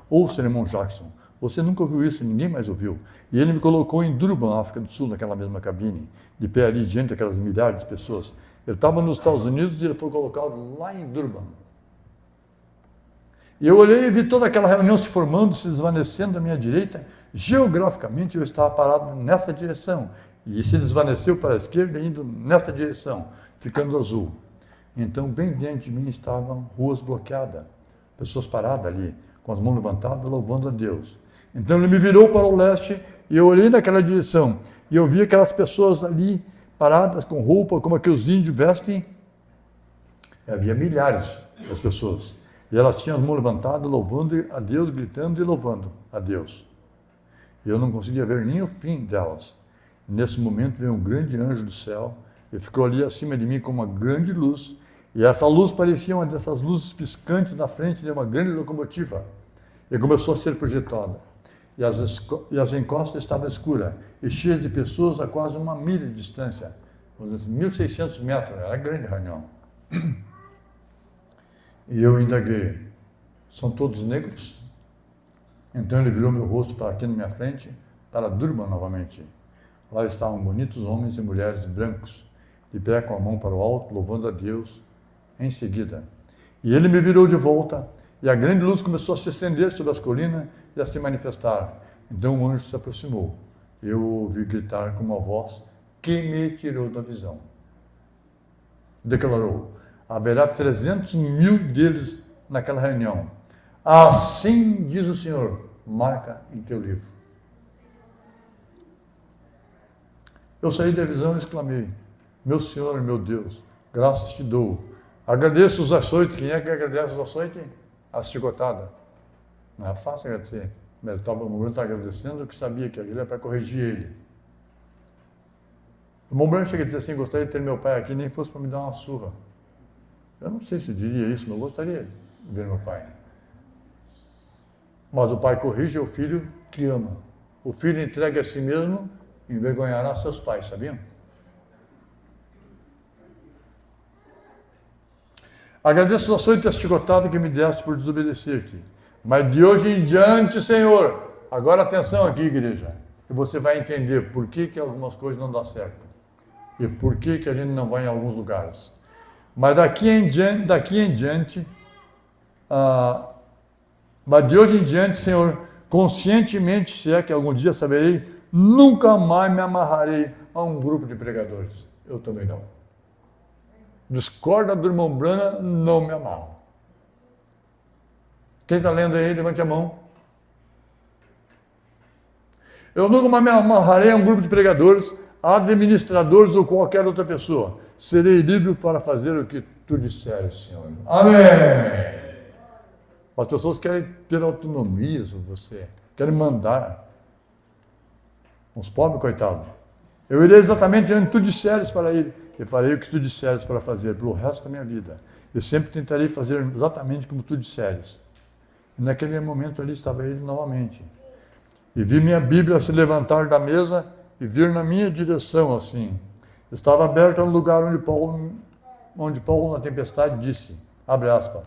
Ouça, irmão Jackson, você nunca ouviu isso, ninguém mais ouviu. E ele me colocou em Durban, África do Sul, naquela mesma cabine, de pé ali, diante daquelas milhares de pessoas. Ele estava nos Estados Unidos e ele foi colocado lá em Durban. E eu olhei e vi toda aquela reunião se formando, se desvanecendo à minha direita. Geograficamente eu estava parado nessa direção. E se desvaneceu para a esquerda, indo nessa direção, ficando azul. Então, bem diante de mim estavam ruas bloqueadas. Pessoas paradas ali, com as mãos levantadas, louvando a Deus. Então ele me virou para o leste e eu olhei naquela direção. E eu vi aquelas pessoas ali, paradas, com roupa, como é que os índios vestem. E havia milhares de pessoas. E elas tinham as mãos levantadas, louvando a Deus, gritando e louvando a Deus. Eu não conseguia ver nem o fim delas. Nesse momento veio um grande anjo do céu e ficou ali acima de mim com uma grande luz. E essa luz parecia uma dessas luzes piscantes na frente de uma grande locomotiva. E começou a ser projetada. E as encostas estavam escuras e cheias de pessoas a quase 1 milha de distância. 1.600 metros, era grande a reunião. E eu indaguei, são todos negros? Então ele virou meu rosto para aqui na minha frente, para Durban novamente. Lá estavam bonitos homens e mulheres brancos, de pé com a mão para o alto, louvando a Deus. Em seguida, e ele me virou de volta, e a grande luz começou a se estender sobre as colinas e a se manifestar. Então o anjo se aproximou. Eu ouvi gritar com uma voz que me tirou da visão. Declarou, haverá 300 mil deles naquela reunião. Assim diz o Senhor, marca em teu livro. Eu saí da visão e exclamei, meu Senhor, meu Deus, graças te dou. Agradeço os açoites. Quem é que agradece os açoites? A chicotada. Não é fácil agradecer. Mas o Mombran está agradecendo que sabia que aquilo era para corrigir ele. O Mombran chega e diz assim, gostaria de ter meu pai aqui, nem fosse para me dar uma surra. Eu não sei se eu diria isso, mas eu gostaria de ver meu pai. Mas o pai corrige o filho que ama. O filho entrega a si mesmo e envergonhará seus pais, sabiam? Agradeço os açoites e a chicotada que me deste por desobedecer-te. Mas de hoje em diante, Senhor, agora atenção aqui, igreja, que você vai entender por que algumas coisas não dão certo. E por que a gente não vai em alguns lugares. Mas daqui em diante, mas de hoje em diante, Senhor, conscientemente, se é que algum dia saberei, nunca mais me amarrarei a um grupo de pregadores. Eu também não. Discorda do irmão Brana, não me amarro. Quem está lendo aí, levante a mão. Eu nunca mais me amarrarei a um grupo de pregadores, administradores ou qualquer outra pessoa. Serei livre para fazer o que tu disseres, Senhor. Amém! As pessoas querem ter autonomia sobre você, querem mandar. Uns pobres, coitados. Eu irei exatamente onde tu disseres para ir. E farei o que tu disseres para fazer pelo resto da minha vida. Eu sempre tentarei fazer exatamente como tu disseres. E naquele momento ali estava ele novamente. E vi minha Bíblia se levantar da mesa e vir na minha direção assim. Estava aberto um lugar onde Paulo na tempestade disse, abre aspas,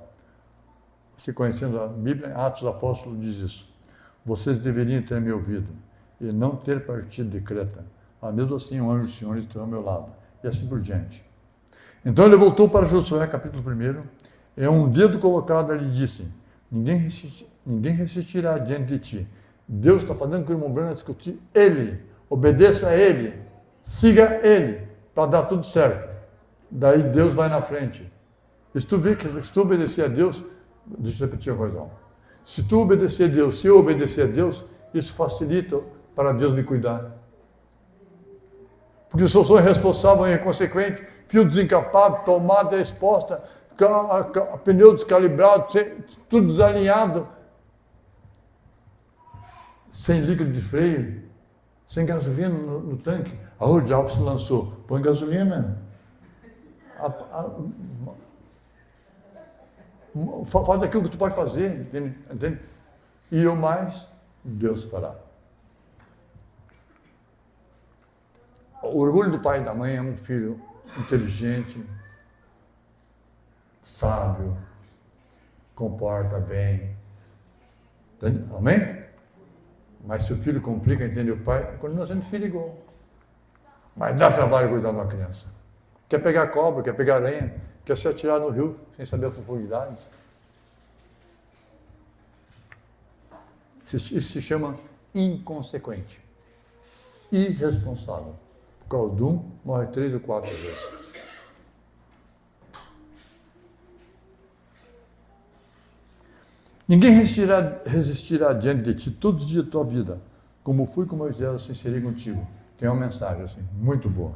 se conhecendo a Bíblia, Atos dos Apóstolos diz isso. Vocês deveriam ter me ouvido e não ter partido de Creta. Mas mesmo assim o anjo do Senhor estava ao meu lado. E assim por diante. Então ele voltou para Josué, capítulo 1, e um dedo colocado ali disse, ninguém resistirá diante de ti. Deus está fazendo com o irmão Branham discutir ele, obedeça a ele, siga ele, para dar tudo certo. Daí Deus vai na frente. Se tu obedecer a Deus, deixa eu repetir a coisa. Se tu obedecer a Deus, se eu obedecer a Deus, isso facilita para Deus me cuidar. Porque se eu sou irresponsável e inconsequente, fio desencapado, tomada exposta, pneu descalibrado, tudo desalinhado, sem líquido de freio, sem gasolina no tanque. A Ruth Alves se lançou, põe gasolina. Faz aquilo que tu pode fazer, entende? E o mais, Deus fará. O orgulho do pai e da mãe é um filho inteligente, sábio, comporta bem. Entende? Amém? Mas se o filho complica, entende o pai, continua sendo filho igual. Mas dá trabalho cuidar de uma criança. Quer pegar cobra, quer pegar aranha, quer se atirar no rio sem saber a profundidade. Isso se chama inconsequente, irresponsável. Por causa de um, morre 3 ou 4 vezes. Ninguém resistirá diante de ti todos os dias da tua vida, como fui com Moisés, assim serei contigo. Tem uma mensagem assim, muito boa.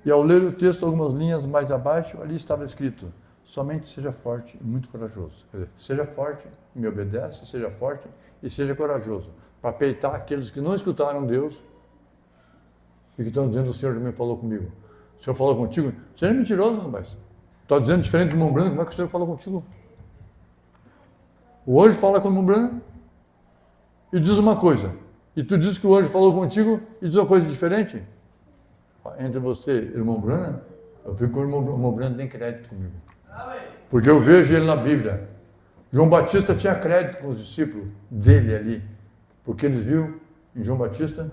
E ao ler o texto, algumas linhas mais abaixo, ali estava escrito: somente seja forte e muito corajoso. Quer dizer, seja forte, me obedece, seja forte e seja corajoso. Para peitar aqueles que não escutaram Deus e que estão dizendo: o Senhor também falou comigo. O Senhor falou contigo? Você é mentiroso, rapaz. Está dizendo diferente do irmão Branco, como é que o Senhor falou contigo? O anjo fala com o irmão Branco e diz uma coisa. E tu diz que o anjo falou contigo e diz uma coisa diferente. Entre você e o irmão Branco, eu fico com o irmão Branco, tem crédito comigo. Porque eu vejo ele na Bíblia. João Batista tinha crédito com os discípulos dele ali. Porque eles viram em João Batista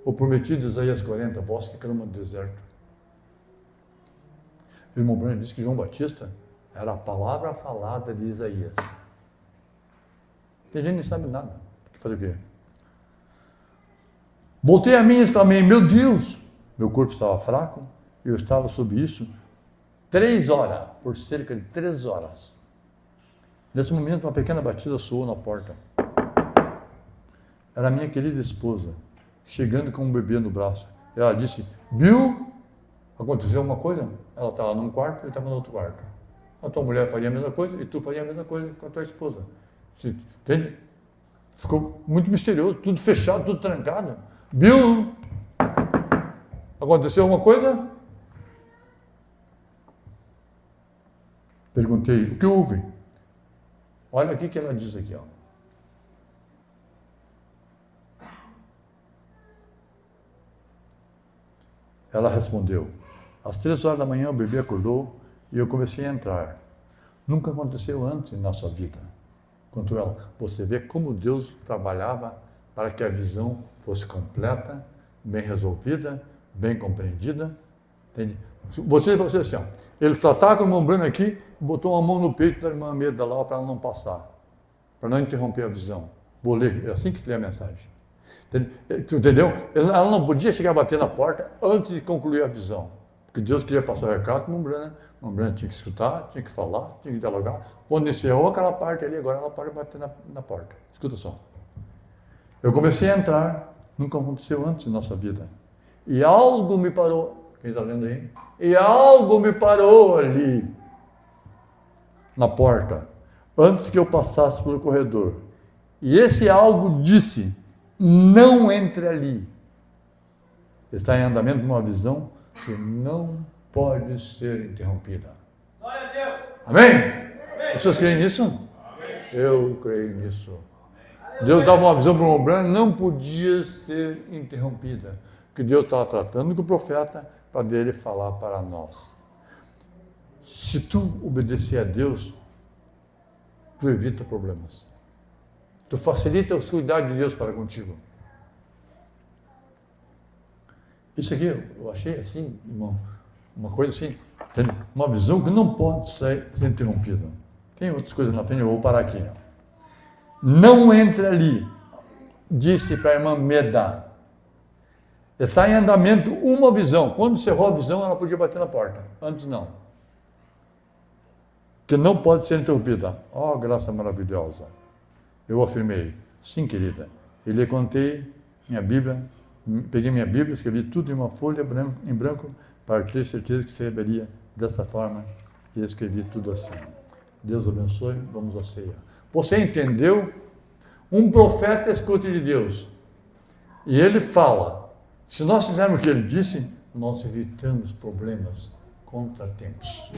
o prometido de Isaías 40, voz que clama no deserto. O irmão Branco disse que João Batista era a palavra falada de Isaías. Tem gente que não sabe nada. Fazer o quê? Voltei a mim e exclamei: meu Deus! Meu corpo estava fraco e eu estava sob isso 3 horas, por cerca de 3 horas. Nesse momento, uma pequena batida soou na porta. Era a minha querida esposa, chegando com um bebê no braço. Ela disse: Bill, aconteceu alguma coisa? Ela estava num quarto e eu estava no outro quarto. A tua mulher faria a mesma coisa e tu faria a mesma coisa com a tua esposa. Entende? Ficou muito misterioso, tudo fechado, tudo trancado. Bill, aconteceu alguma coisa? Perguntei: o que houve? Olha aqui que ela diz aqui, ó. Ela respondeu: às 3 horas da manhã o bebê acordou e eu comecei a entrar. Nunca aconteceu antes em nossa vida. Quanto ela, você vê como Deus trabalhava para que a visão fosse completa, bem resolvida, bem compreendida. Entende? Você assim, ó, ele tratava com a irmã Brana aqui, botou uma mão no peito da irmã Meda lá para ela não passar, para não interromper a visão. Vou ler, é assim que lê a mensagem. Entendeu? Ela não podia chegar a bater na porta antes de concluir a visão. Porque Deus queria passar o recado para o Brana tinha que escutar, tinha que falar, tinha que dialogar. Quando encerrou aquela parte ali, agora ela pode bater na porta. Escuta só. Eu comecei a entrar, nunca aconteceu antes em nossa vida. E algo me parou. Quem está lendo aí? E algo me parou ali, na porta, antes que eu passasse pelo corredor. E esse algo disse: não entre ali. Está em andamento uma visão que não pode ser interrompida. Glória a Deus. Amém? Amém. Vocês creem nisso? Amém. Eu creio nisso. Deus dava uma visão para o Branco, não podia ser interrompida. Porque Deus estava tratando com o profeta para dele falar para nós. Se tu obedecer a Deus, tu evita problemas. Tu facilita os cuidados de Deus para contigo. Isso aqui eu achei assim, uma coisa assim, uma visão que não pode ser interrompida. Tem outras coisas na frente, eu vou parar aqui. Não entre ali, disse para a irmã Meda. Está em andamento uma visão. Quando encerrou a visão, ela podia bater na porta. Antes não. Que não pode ser interrompida. Oh, graça maravilhosa. Eu afirmei: sim, querida. E lhe contei minha Bíblia, peguei minha Bíblia, escrevi tudo em uma folha em branco para ter certeza que se receberia dessa forma, e escrevi tudo assim. Deus abençoe, vamos à ceia. Você entendeu? Um profeta escute de Deus. E ele fala, se nós fizermos o que ele disse, nós evitamos problemas, contratempos.